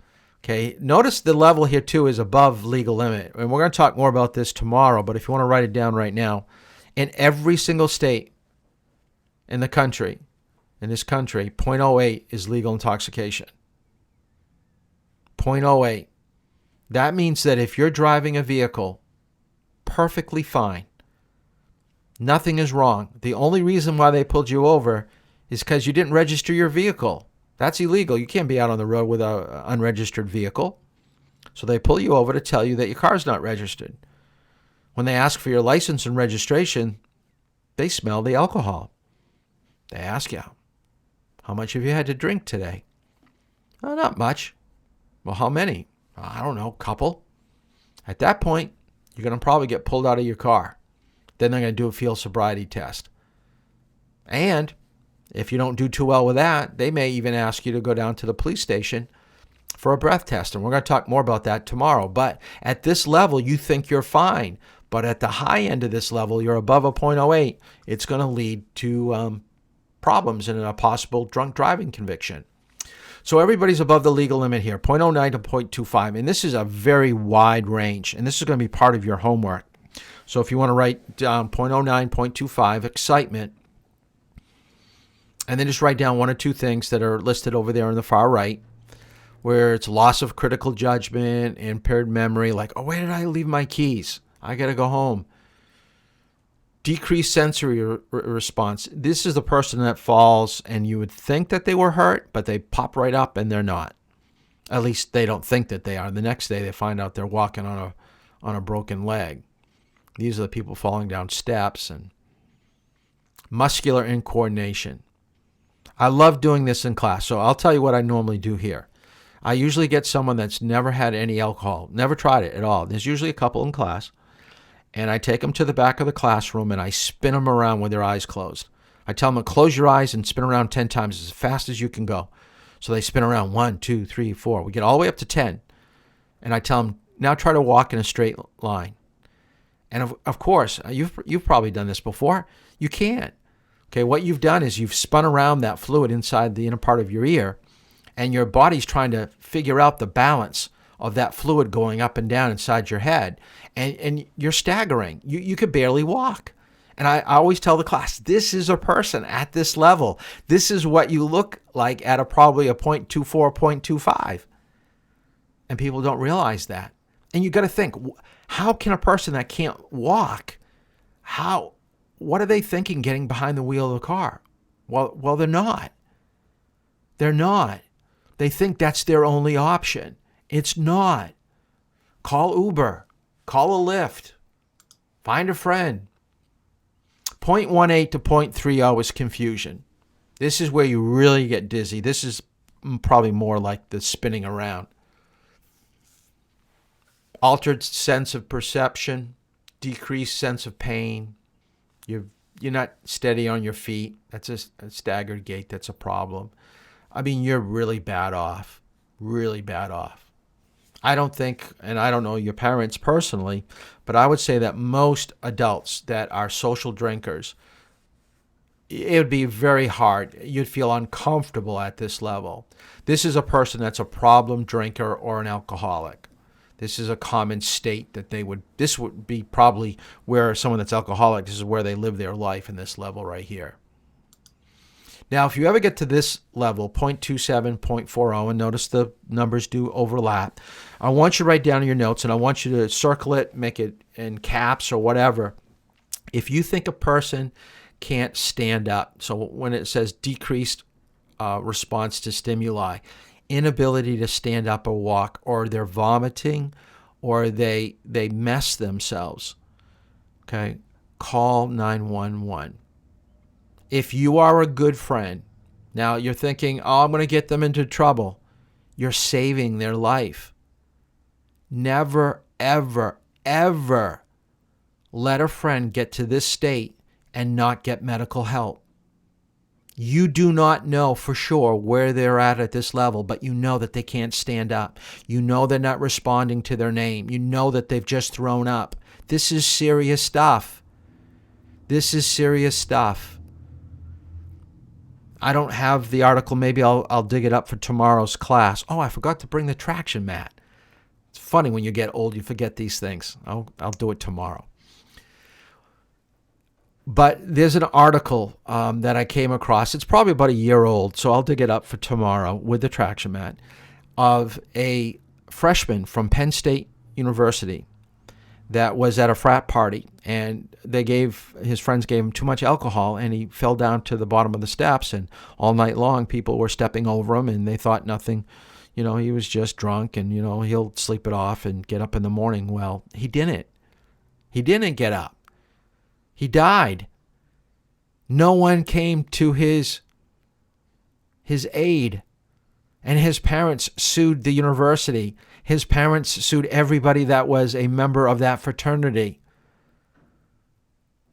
Speaker 1: Okay, notice the level here too is above legal limit. And we're going to talk more about this tomorrow, but if you want to write it down right now, in every single state in this country, 0.08 is legal intoxication. 0.08. That means that if you're driving a vehicle perfectly fine, nothing is wrong. The only reason why they pulled you over is because you didn't register your vehicle. That's illegal. You can't be out on the road with an unregistered vehicle. So they pull you over to tell you that your car's not registered. When they ask for your license and registration, they smell the alcohol. They ask you, how much have you had to drink today? Oh, not much. Well, how many? I don't know, couple. At that point, you're going to probably get pulled out of your car. Then they're going to do a field sobriety test. And if you don't do too well with that, they may even ask you to go down to the police station for a breath test. And we're going to talk more about that tomorrow. But at this level, you think you're fine. But at the high end of this level, you're above a .08. It's going to lead to problems and a possible drunk driving conviction. So everybody's above the legal limit here, .09 to .25. And this is a very wide range. And this is going to be part of your homework. So if you want to write down .09, .25, excitement, and then just write down one or two things that are listed over there on the far right, where it's loss of critical judgment, impaired memory, like, oh, where did I leave my keys? I got to go home. Decreased sensory response. This is the person that falls and you would think that they were hurt, but they pop right up and they're not. At least they don't think that they are. The next day they find out they're walking on a broken leg. These are the people falling down steps. And muscular incoordination. I love doing this in class, so I'll tell you what I normally do here. I usually get someone that's never had any alcohol, never tried it at all. There's usually a couple in class. And I take them to the back of the classroom and I spin them around with their eyes closed. I tell them to close your eyes and spin around 10 times as fast as you can go. So they spin around 1, 2, 3, 4. We get all the way up to 10. And I tell them, now try to walk in a straight line. And of course, you've probably done this before. You can't. Okay, what you've done is you've spun around that fluid inside the inner part of your ear, and your body's trying to figure out the balance of that fluid going up and down inside your head. And you're staggering. You could barely walk. And I always tell the class, this is a person at this level. This is what you look like at probably a 0.24, 0.25. And people don't realize that. And you got to think, how can a person that can't walk, what are they thinking getting behind the wheel of the car? Well, they're not. They're not. They think that's their only option. It's not. Call Uber. Call a Lyft. Find a friend. 0.18 to 0.30 is confusion. This is where you really get dizzy. This is probably more like the spinning around. Altered sense of perception, decreased sense of pain. You're not steady on your feet. That's a staggered gait. That's a problem. I mean, you're really bad off. Really bad off. I don't think, and I don't know your parents personally, but I would say that most adults that are social drinkers, it would be very hard. You'd feel uncomfortable at this level. This is a person that's a problem drinker or an alcoholic. This is a common state that this would be probably where someone that's alcoholic, this is where they live their life in this level right here. Now, if you ever get to this level, 0.27, 0.40, and notice the numbers do overlap, I want you to write down in your notes, and I want you to circle it, make it in caps or whatever. If you think a person can't stand up, so when it says decreased response to stimuli, inability to stand up or walk, or they're vomiting, or they mess themselves, okay, call 911. If you are a good friend, now you're thinking, oh, I'm going to get them into trouble. You're saving their life. Never, ever, ever let a friend get to this state and not get medical help. You do not know for sure where they're at this level, but you know that they can't stand up. You know they're not responding to their name. You know that they've just thrown up. This is serious stuff. This is serious stuff. I don't have the article. Maybe I'll dig it up for tomorrow's class. Oh, I forgot to bring the traction mat. It's funny when you get old, you forget these things. I'll do it tomorrow. But there's an article that I came across. It's probably about a year old, so I'll dig it up for tomorrow with the traction mat, of a freshman from Penn State University that was at a frat party, and his friends gave him too much alcohol, and he fell down to the bottom of the steps, and all night long people were stepping over him, and they thought nothing, he was just drunk, and he'll sleep it off and get up in the morning. Well, he didn't get up. He died. No one came to his aid, and his parents sued the university. His parents sued everybody that was a member of that fraternity.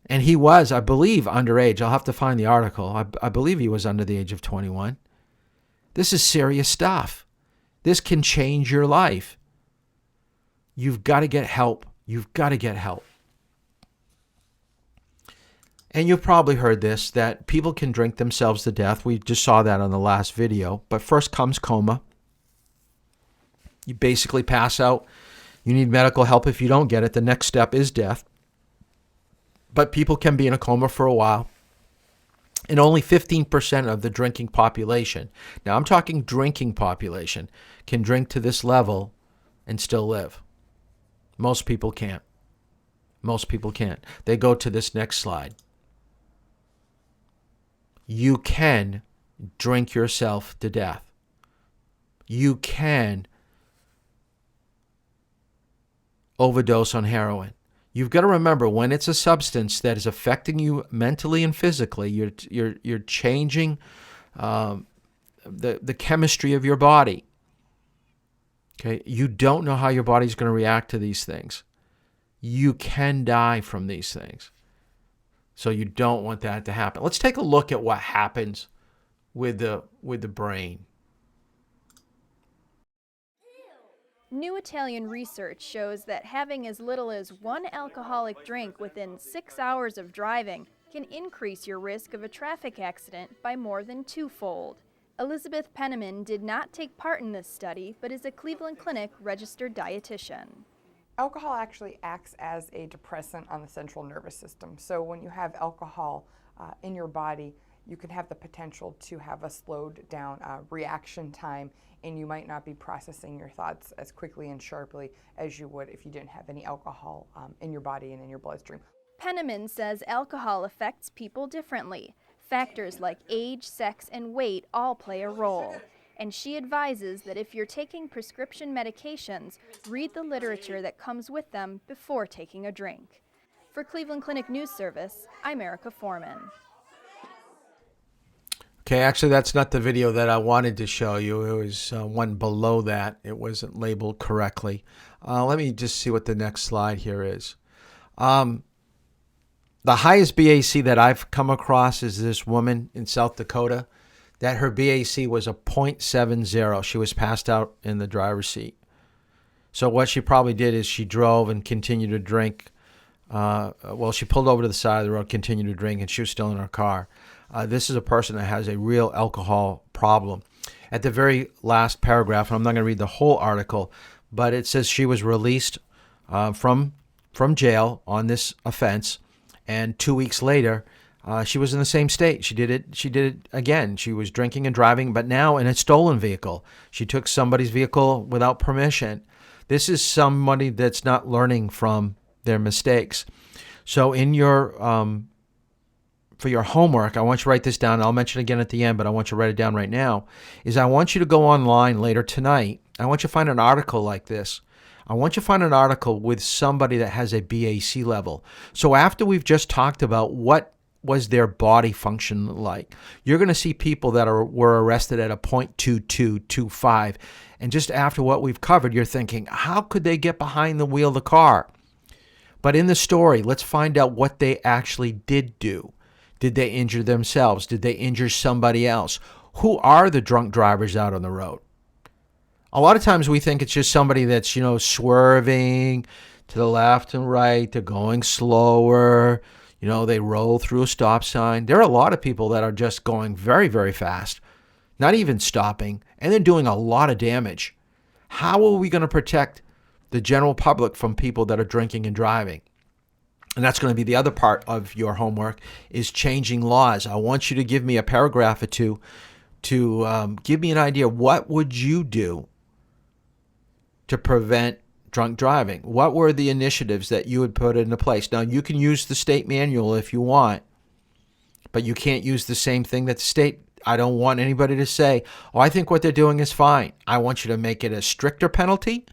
Speaker 1: And he was, I believe, underage. I'll have to find the article. I believe he was under the age of 21. This is serious stuff. This can change your life. You've got to get help. You've got to get help. And you've probably heard this, that people can drink themselves to death. We just saw that on the last video. But first comes coma. You basically pass out. You need medical help if you don't get it. The next step is death. But people can be in a coma for a while. And only 15% of the drinking population, now I'm talking drinking population, can drink to this level and still live. Most people can't. Most people can't. They go to this next slide. You can drink yourself to death. You can overdose on heroin. You've got to remember, when it's a substance that is affecting you mentally and physically, you're changing the chemistry of your body. Okay, you don't know how your body's going to react to these things. You can die from these things. So you don't want that to happen. Let's take a look at what happens with the brain.
Speaker 21: New Italian research shows that having as little as one alcoholic drink within 6 hours of driving can increase your risk of a traffic accident by more than twofold. Elizabeth Penniman did not take part in this study, but is a Cleveland Clinic registered dietitian.
Speaker 22: Alcohol actually acts as a depressant on the central nervous system. So when you have alcohol in your body, you can have the potential to have a slowed down reaction time, and you might not be processing your thoughts as quickly and sharply as you would if you didn't have any alcohol in your body and in your bloodstream.
Speaker 21: Penniman says alcohol affects people differently. Factors like age, sex, and weight all play a role. And she advises that if you're taking prescription medications, read the literature that comes with them before taking a drink. For Cleveland Clinic News Service, I'm Erica Foreman.
Speaker 1: Okay, actually, that's not the video that I wanted to show you. It was one below that. It wasn't labeled correctly. Let me just see what the next slide here is. The highest BAC that I've come across is this woman in South Dakota, that her BAC was a 0.70. She was passed out in the driver's seat. So what she probably did is she drove and continued to drink. She pulled over to the side of the road, continued to drink, and she was still in her car. This is a person that has a real alcohol problem. At the very last paragraph, and I'm not going to read the whole article, but it says she was released from jail on this offense, and 2 weeks later, she was in the same state. She did it again. She was drinking and driving, but now in a stolen vehicle. She took somebody's vehicle without permission. This is somebody that's not learning from their mistakes. So in your for your homework, I want you to write this down. I'll mention it again at the end, but I want you to write it down right now, is I want you to go online later tonight. I want you to find an article like this. I want you to find an article with somebody that has a BAC level. So after we've just talked about what was their body function like, you're going to see people that were arrested at a 0.2225. And just after what we've covered, you're thinking, how could they get behind the wheel of the car? But in the story, let's find out what they actually did do. Did they injure themselves? Did they injure somebody else? Who are the drunk drivers out on the road? A lot of times we think it's just somebody that's, swerving to the left and right. They're going slower. They roll through a stop sign. There are a lot of people that are just going very, very fast, not even stopping, and they're doing a lot of damage. How are we going to protect the general public from people that are drinking and driving? And that's going to be the other part of your homework, is changing laws. I want you to give me a paragraph or two to give me an idea. What would you do to prevent drunk driving? What were the initiatives that you would put into place? Now, you can use the state manual if you want, but you can't use the same thing that the state. I don't want anybody to say, oh, I think what they're doing is fine. I want you to make it a stricter penalty,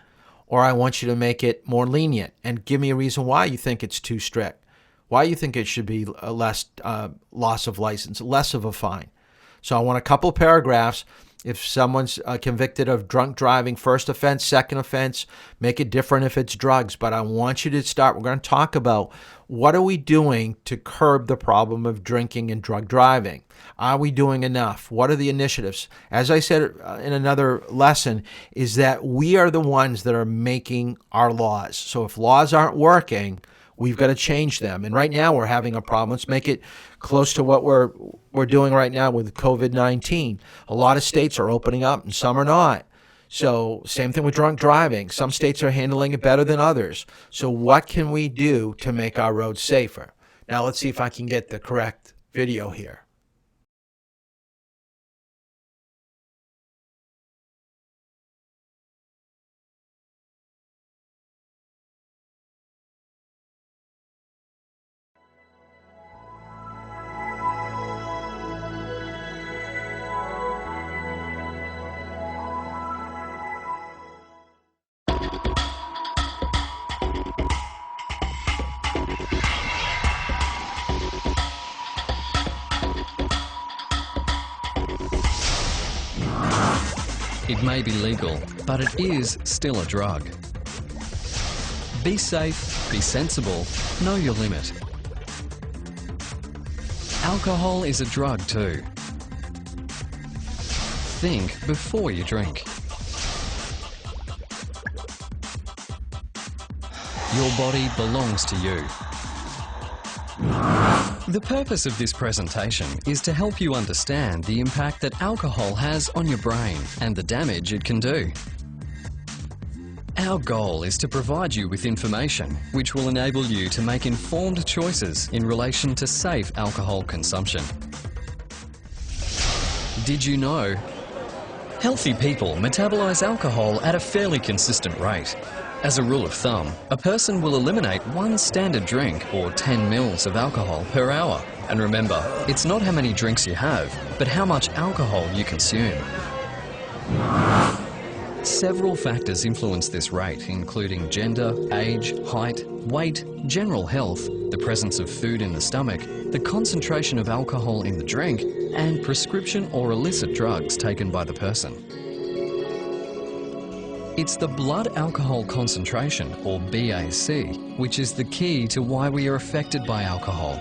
Speaker 1: or I want you to make it more lenient, and give me a reason why you think it's too strict, why you think it should be a less loss of license, less of a fine. So I want a couple paragraphs. If someone's convicted of drunk driving, first offense, second offense, make it different if it's drugs. But I want you to start. We're going to talk about what are we doing to curb the problem of drinking and drug driving? Are we doing enough? What are the initiatives? As I said in another lesson, is that we are the ones that are making our laws. So if laws aren't working, we've got to change them. And right now we're having a problem. Let's make it close to what we're doing right now with COVID-19. A lot of states are opening up and some are not. So same thing with drunk driving. Some states are handling it better than others. So what can we do to make our roads safer? Now let's see if I can get the correct video here.
Speaker 3: It may be legal, but it is still a drug. Be safe, be sensible, know your limit. Alcohol is a drug too. Think before you drink. Your body belongs to you. The purpose of this presentation is to help you understand the impact that alcohol has on your brain and the damage it can do. Our goal is to provide you with information which will enable you to make informed choices in relation to safe alcohol consumption. Did you know? Healthy people metabolize alcohol at a fairly consistent rate. As a rule of thumb, a person will eliminate 1 standard drink or 10 mils of alcohol per hour. And remember, it's not how many drinks you have, but how much alcohol you consume. Several factors influence this rate, including gender, age, height, weight, general health, the presence of food in the stomach, the concentration of alcohol in the drink, and prescription or illicit drugs taken by the person. It's the blood alcohol concentration, or BAC, which is the key to why we are affected by alcohol.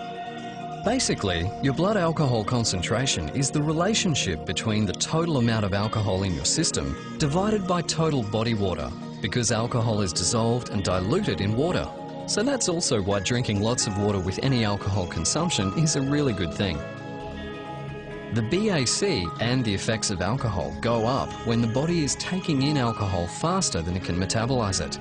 Speaker 3: Basically, your blood alcohol concentration is the relationship between the total amount of alcohol in your system divided by total body water, because alcohol is dissolved and diluted in water. So that's also why drinking lots of water with any alcohol consumption is a really good thing. The BAC and the effects of alcohol go up when the body is taking in alcohol faster than it can metabolize it.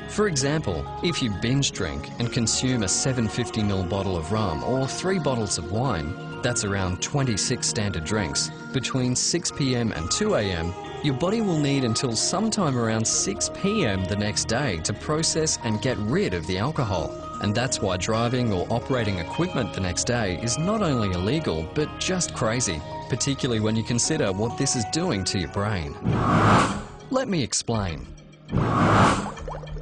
Speaker 3: For example, if you binge drink and consume a 750ml bottle of rum or 3 bottles of wine, that's around 26 standard drinks, between 6 p.m. and 2 a.m, your body will need until sometime around 6 p.m. the next day to process and get rid of the alcohol. And that's why driving or operating equipment the next day is not only illegal, but just crazy, particularly when you consider what this is doing to your brain. Let me explain.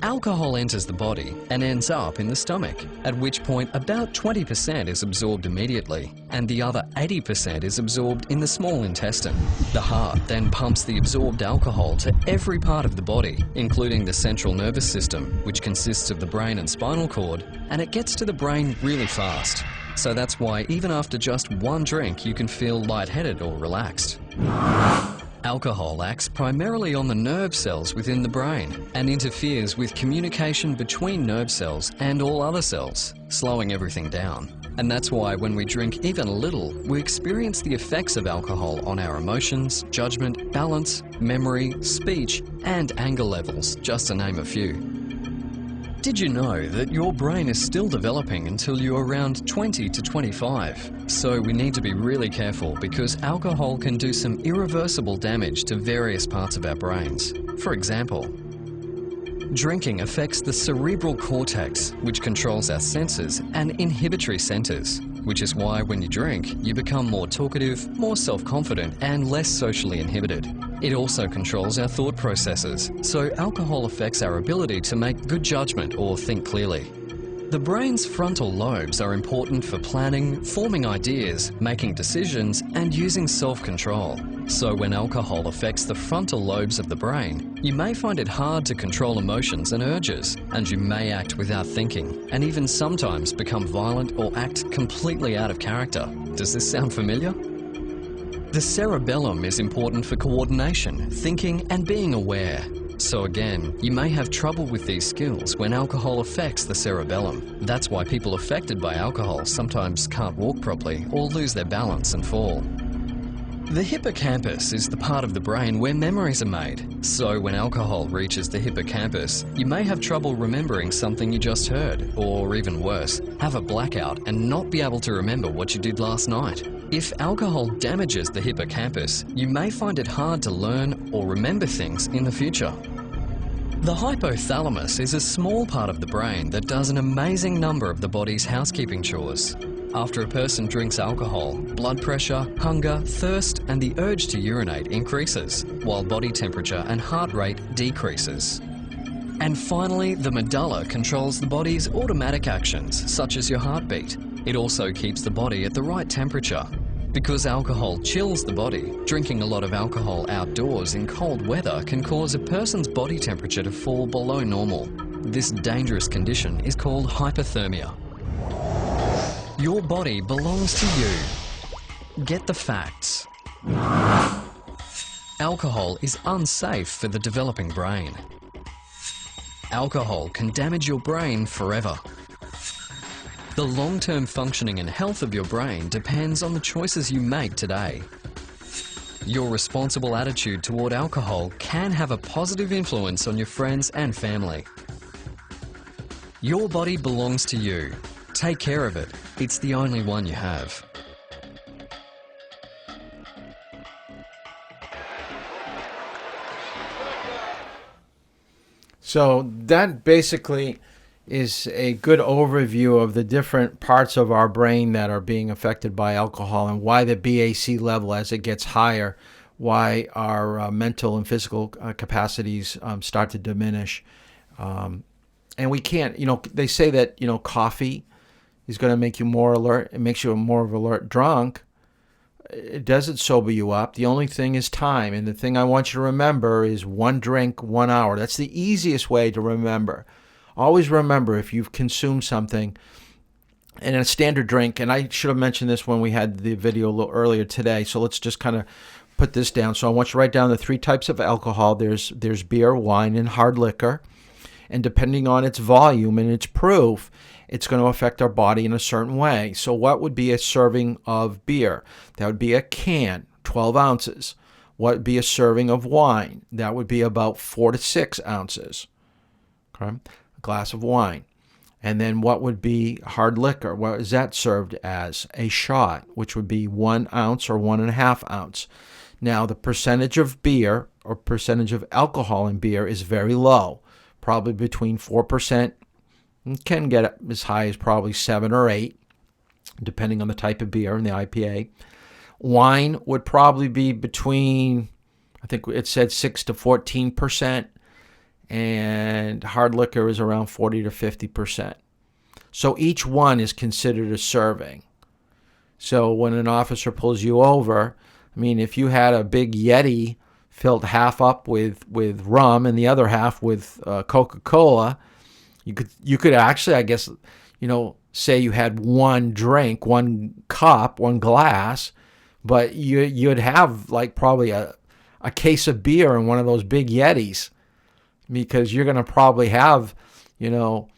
Speaker 3: Alcohol enters the body and ends up in the stomach, at which point about 20% is absorbed immediately, and the other 80% is absorbed in the small intestine. The heart then pumps the absorbed alcohol to every part of the body, including the central nervous system, which consists of the brain and spinal cord, and it gets to the brain really fast. So that's why even after just 1 drink, you can feel lightheaded or relaxed. Alcohol acts primarily on the nerve cells within the brain and interferes with communication between nerve cells and all other cells, slowing everything down. And that's why when we drink even a little, we experience the effects of alcohol on our emotions, judgment, balance, memory, speech, and anger levels, just to name a few. Did you know that your brain is still developing until you're around 20 to 25? So we need to be really careful because alcohol can do some irreversible damage to various parts of our brains. For example, Drinking affects the cerebral cortex, which controls our senses, and inhibitory centers, which is why when you drink, you become more talkative, more self-confident, and less socially inhibited. It also controls our thought processes, so alcohol affects our ability to make good judgment or think clearly. The brain's frontal lobes are important for planning, forming ideas, making decisions, and using self-control. So when alcohol affects the frontal lobes of the brain, you may find it hard to control emotions and urges, and you may act without thinking, and even sometimes become violent or act completely out of character. Does this sound familiar? The cerebellum is important for coordination, thinking, and being aware. So again, you may have trouble with these skills when alcohol affects the cerebellum. That's why people affected by alcohol sometimes can't walk properly or lose their balance and fall. The hippocampus is the part of the brain where memories are made. So when alcohol reaches the hippocampus, you may have trouble remembering something you just heard, or even worse, have a blackout and not be able to remember what you did last night. If alcohol damages the hippocampus, you may find it hard to learn or remember things in the future. The hypothalamus is a small part of the brain that does an amazing number of the body's housekeeping chores. After a person drinks alcohol, blood pressure, hunger, thirst, and the urge to urinate increases, while body temperature and heart rate decreases. And finally, the medulla controls the body's automatic actions, such as your heartbeat. It also keeps the body at the right temperature. Because alcohol chills the body, drinking a lot of alcohol outdoors in cold weather can cause a person's body temperature to fall below normal. This dangerous condition is called hypothermia. Your body belongs to you. Get the facts. Alcohol is unsafe for the developing brain. Alcohol can damage your brain forever. The long-term functioning and health of your brain depends on the choices you make today. Your responsible attitude toward alcohol can have a positive influence on your friends and family. Your body belongs to you. Take care of it. It's the only one you have.
Speaker 1: So that basically is a good overview of the different parts of our brain that are being affected by alcohol and why the BAC level, as it gets higher, why our mental and physical capacities start to diminish. And we can't, they say that, coffee is going to make you more alert. It makes you more of an alert drunk. It doesn't sober you up. The only thing is time. And the thing I want you to remember is 1 drink, 1 hour. That's the easiest way to remember. Always remember, if you've consumed something, and a standard drink, and I should have mentioned this when we had the video a little earlier today, so let's just kind of put this down. So I want you to write down the 3 types of alcohol. There's beer, wine, and hard liquor. And depending on its volume and its proof, it's going to affect our body in a certain way. So what would be a serving of beer? That would be a can, 12 ounces. What would be a serving of wine? That would be about 4 to 6 ounces. Okay? Glass of wine. And then what would be hard liquor? What is that served as? A shot, which would be 1 ounce or 1.5 ounce. Now, the percentage of beer or percentage of alcohol in beer is very low, probably between 4%. It can get as high as probably 7 or 8, depending on the type of beer and the IPA. Wine would probably be between, I think it said 6 to 14%. And hard liquor is around 40 to 50%. So each one is considered a serving. So when an officer pulls you over, I mean, if you had a big Yeti filled half up with rum and the other half with Coca-Cola, you could actually, I guess, say you had 1 drink, 1 cup, 1 glass, but you'd have like probably a case of beer in one of those big Yetis. Because you're going to probably have, well,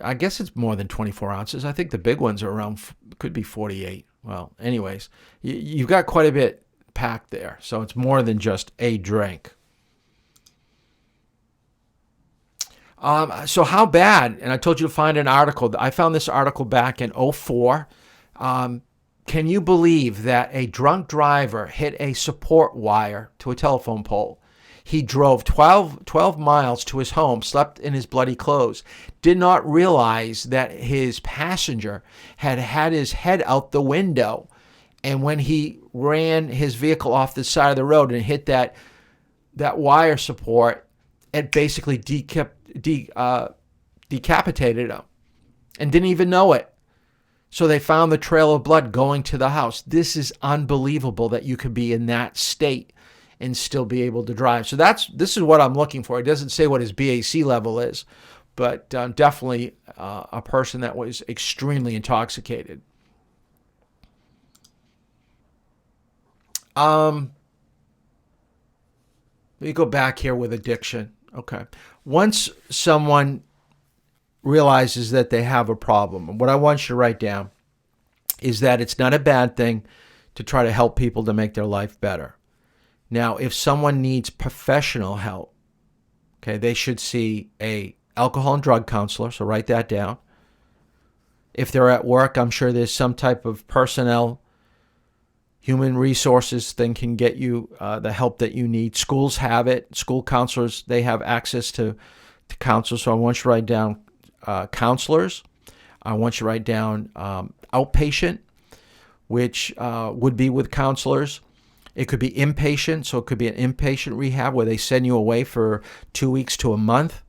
Speaker 1: I guess it's more than 24 ounces. I think the big ones are around, could be 48. Well, anyways, you've got quite a bit packed there. So it's more than just a drink. So how bad? And I told you to find an article. I found this article back in 2004. Can you believe that a drunk driver hit a support wire to a telephone pole? He drove 12 miles to his home, slept in his bloody clothes, did not realize that his passenger had had his head out the window. And when he ran his vehicle off the side of the road and hit that wire support, it basically decapitated him and didn't even know it. So they found the trail of blood going to the house. This is unbelievable that you could be in that state and still be able to drive. So this is what I'm looking for. It doesn't say what his BAC level is, but definitely a person that was extremely intoxicated. Let me go back here with addiction. Okay. Once someone realizes that they have a problem, what I want you to write down is that it's not a bad thing to try to help people to make their life better. Now, if someone needs professional help, okay, they should see a alcohol and drug counselor, so write that down. If they're at work, I'm sure there's some type of personnel, human resources thing can get you the help that you need. Schools have it. School counselors, they have access to counselors, so I want you to write down counselors. I want you to write down outpatient, which would be with counselors. It could be inpatient, so it could be an inpatient rehab where they send you away for 2 weeks to a month,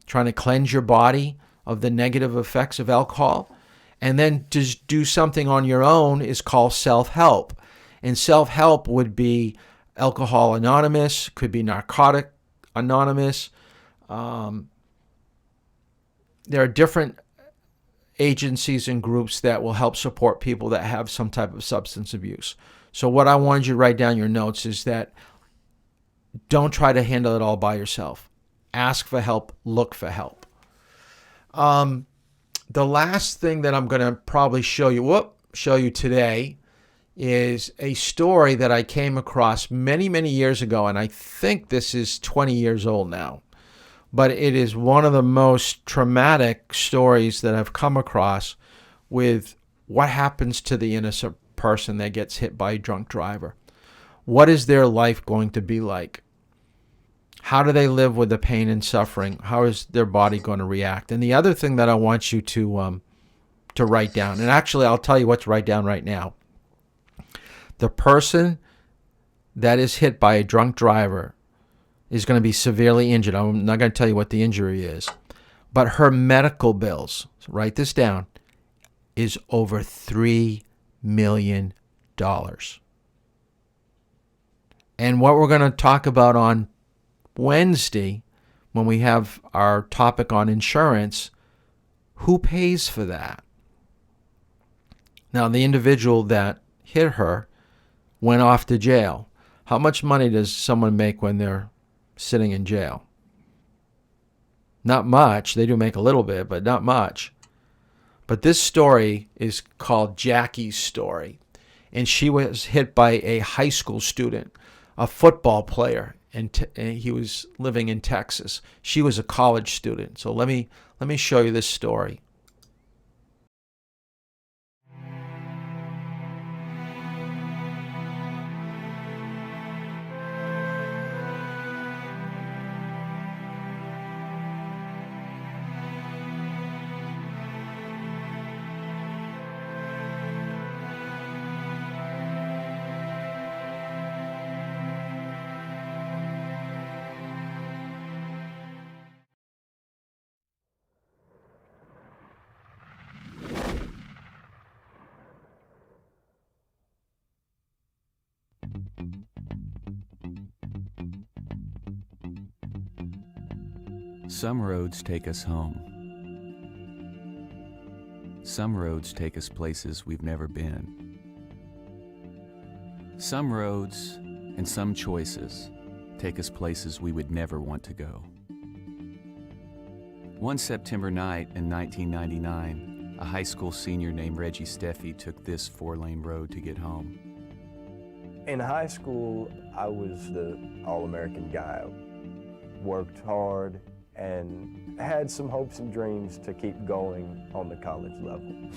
Speaker 1: trying to cleanse your body of the negative effects of alcohol. And then to do something on your own is called self-help. And self-help would be Alcohol Anonymous, could be Narcotic Anonymous. There are different agencies and groups that will help support people that have some type of substance abuse. So what I wanted you to write down your notes is that don't try to handle it all by yourself. Ask for help, look for help. The last thing that I'm going to probably show you today is a story that I came across many, many years ago, and I think this is 20 years old now. But it is one of the most traumatic stories that I've come across with what happens to the innocent person that gets hit by a drunk driver. What is their life going to be like? How do they live with the pain and suffering? How is their body going to react? And the other thing that I want you to write down, and actually I'll tell you what to write down right now. The person that is hit by a drunk driver is going to be severely injured. I'm not going to tell you what the injury is, but her medical bills, so write this down, is over $3 million. And what we're going to talk about on Wednesday, when we have our topic on insurance, who pays for that? Now, the individual that hit her went off to jail. How much money does someone make when they're sitting in jail? Not much. They do make a little bit, but not much. But this story is called Jackie's story. And she was hit by a high school student, a football player, and he was living in Texas. She was a college student. So let me show you this story.
Speaker 8: Some roads take us home. Some roads take us places we've never been. Some roads and some choices take us places we would never want to go. One September night in 1999, a high school senior named Reggie Steffi took this 4-lane road to get home.
Speaker 11: In high school, I was the all-American guy. Worked hard and had some hopes and dreams to keep going on the college level.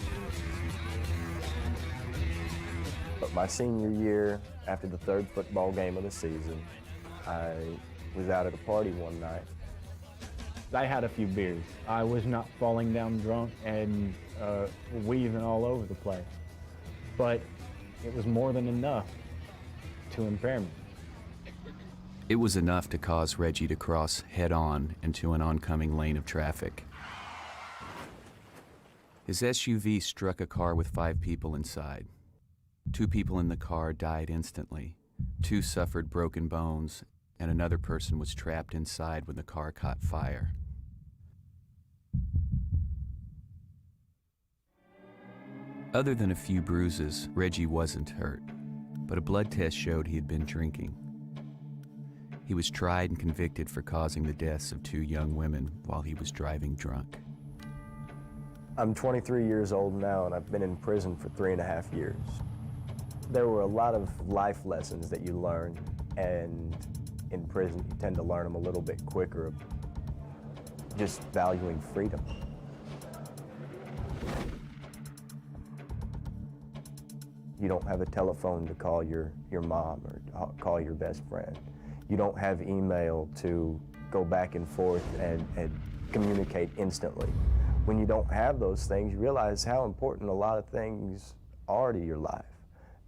Speaker 11: But my senior year, after the third football game of the season, I was out at a party one night.
Speaker 4: I had a few beers. I was not falling down drunk and weaving all over the place, but it was more than enough to impair me.
Speaker 8: It was enough to cause Reggie to cross head-on into an oncoming lane of traffic. His SUV struck a car with 5 people inside. 2 people in the car died instantly. 2 suffered broken bones, and another person was trapped inside when the car caught fire. Other than a few bruises, Reggie wasn't hurt, but a blood test showed he had been drinking. He was tried and convicted for causing the deaths of 2 young women while he was driving drunk.
Speaker 11: I'm 23 years old now, and I've been in prison for 3.5 years. There were a lot of life lessons that you learn, and in prison you tend to learn them a little bit quicker, just valuing freedom. You don't have a telephone to call your mom or call your best friend. You don't have email to go back and forth and communicate instantly. When you don't have those things, you realize how important a lot of things are to your life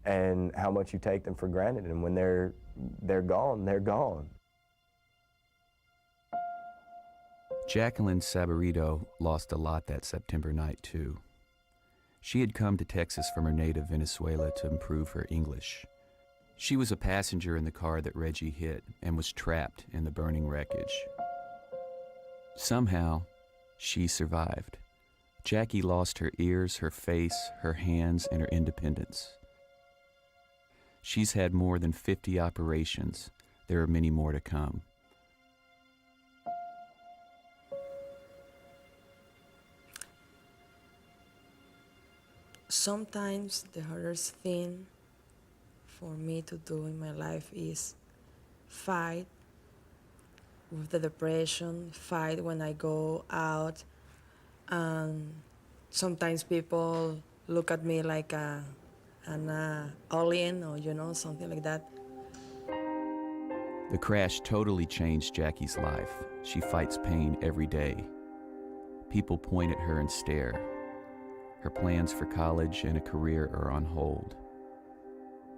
Speaker 11: and how much you take them for granted. And when they're gone, they're gone.
Speaker 8: Jacqueline Sabarito lost a lot that September night, too. She had come to Texas from her native Venezuela to improve her English. She was a passenger in the car that Reggie hit and was trapped in the burning wreckage. Somehow, she survived. Jackie lost her ears, her face, her hands, and her independence. She's had more than 50 operations. There are many more to come.
Speaker 7: Sometimes the hardest thing for me to do in my life is fight with the depression, fight when I go out, and sometimes people look at me like an alien or something like that.
Speaker 8: The crash totally changed Jackie's life. She fights pain every day. People point at her and stare. Her plans for college and a career are on hold.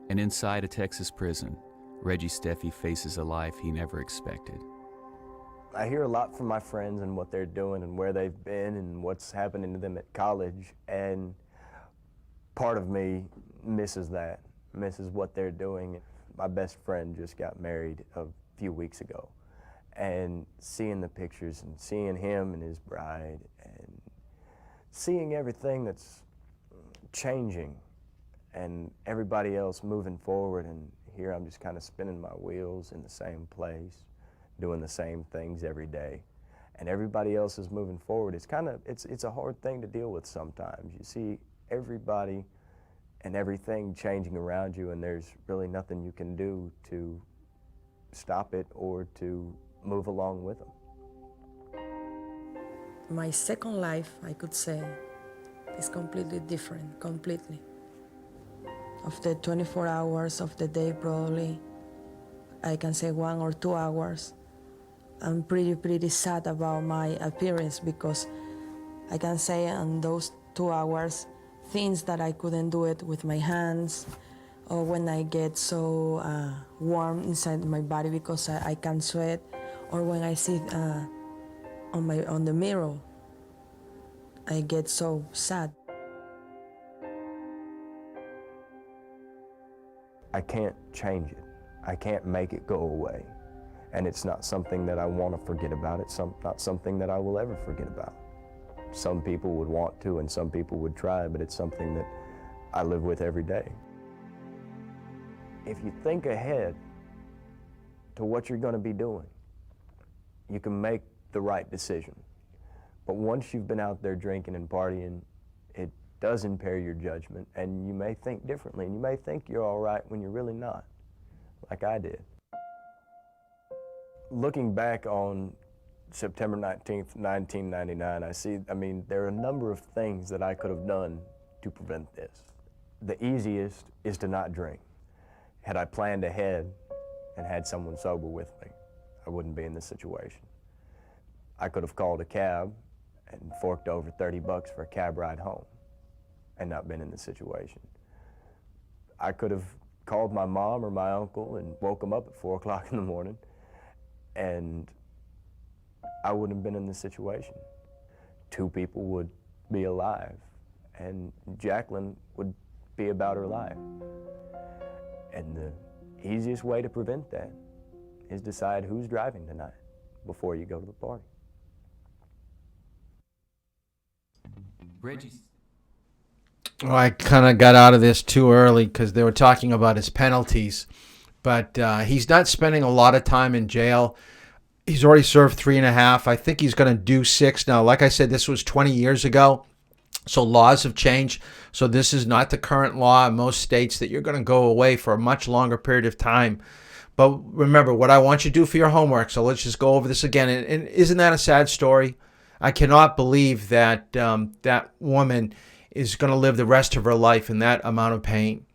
Speaker 8: And inside a Texas prison, Reggie Steffi faces a life he never expected.
Speaker 11: I hear a lot from my friends and what they're doing and where they've been and what's happening to them at college, and part of me misses that, misses what they're doing. My best friend just got married a few weeks ago, and seeing the pictures and seeing him and his bride and seeing everything that's changing and everybody else moving forward, and here I'm just kind of spinning my wheels in the same place, doing the same things every day, and everybody else is moving forward. It's a hard thing to deal with sometimes. You see everybody and everything changing around you, and there's really nothing you can do to stop it or to move along with them.
Speaker 7: My second life, I could say, is completely different, completely. Of the 24 hours of the day, probably, I can say 1 or 2 hours. I'm pretty sad about my appearance, because I can say in those 2 hours, things that I couldn't do it with my hands, or when I get so warm inside my body because I can't sweat, or when I sit on the mirror, I get so sad.
Speaker 11: I can't change it. I can't make it go away. And it's not something that I want to forget about. It's not something that I will ever forget about. Some people would want to and some people would try, but it's something that I live with every day. If you think ahead to what you're going to be doing, you can make the right decision. But once you've been out there drinking and partying, it does impair your judgment, and you may think differently, and you may think you're all right when you're really not, like I did. Looking back on September 19th, 1999, there are a number of things that I could have done to prevent this. The easiest is to not drink. Had I planned ahead and had someone sober with me, I wouldn't be in this situation. I could have called a cab and forked over 30 bucks for a cab ride home and not been in this situation. I could have called my mom or my uncle and woke them up at 4 o'clock in the morning, and I wouldn't have been in this situation. 2 people would be alive, and Jacqueline would be about her life. And the easiest way to prevent that is decide who's driving tonight before you go to the party.
Speaker 8: Reggie's.
Speaker 1: Well, I kind of got out of this too early because they were talking about his penalties. But he's not spending a lot of time in jail. He's already served 3.5. I think he's going to do 6 now. Like I said, this was 20 years ago. So laws have changed. So this is not the current law in most states that you're going to go away for a much longer period of time. But remember, what I want you to do for your homework, so let's just go over this again. And isn't that a sad story? I cannot believe that that woman is going to live the rest of her life in that amount of pain.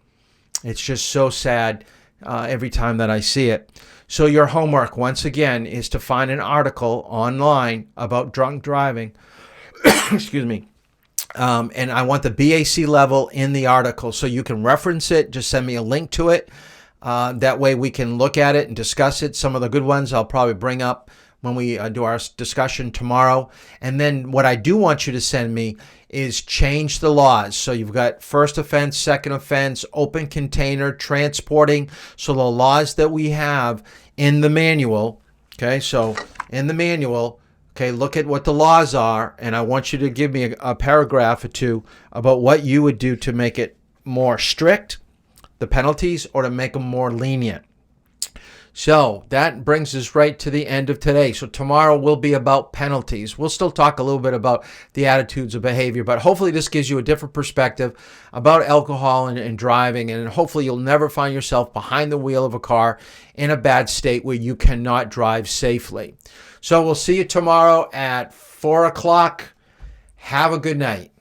Speaker 1: It's just so sad every time that I see it. So your homework, once again, is to find an article online about drunk driving. Excuse me. And I want the BAC level in the article so you can reference it. Just send me a link to it. That way we can look at it and discuss it. Some of the good ones I'll probably bring up when we do our discussion tomorrow. And then what I do want you to send me is change the laws. So you've got first offense, second offense, open container, transporting. So the laws that we have in the manual, okay, so in the manual, okay, look at what the laws are, and I want you to give me a paragraph or 2 about what you would do to make it more strict, the penalties, or to make them more lenient. So that brings us right to the end of today. So tomorrow will be about penalties. We'll still talk a little bit about the attitudes of behavior, but hopefully this gives you a different perspective about alcohol and driving, and hopefully you'll never find yourself behind the wheel of a car in a bad state where you cannot drive safely. So we'll see you tomorrow at 4 o'clock. Have a good night.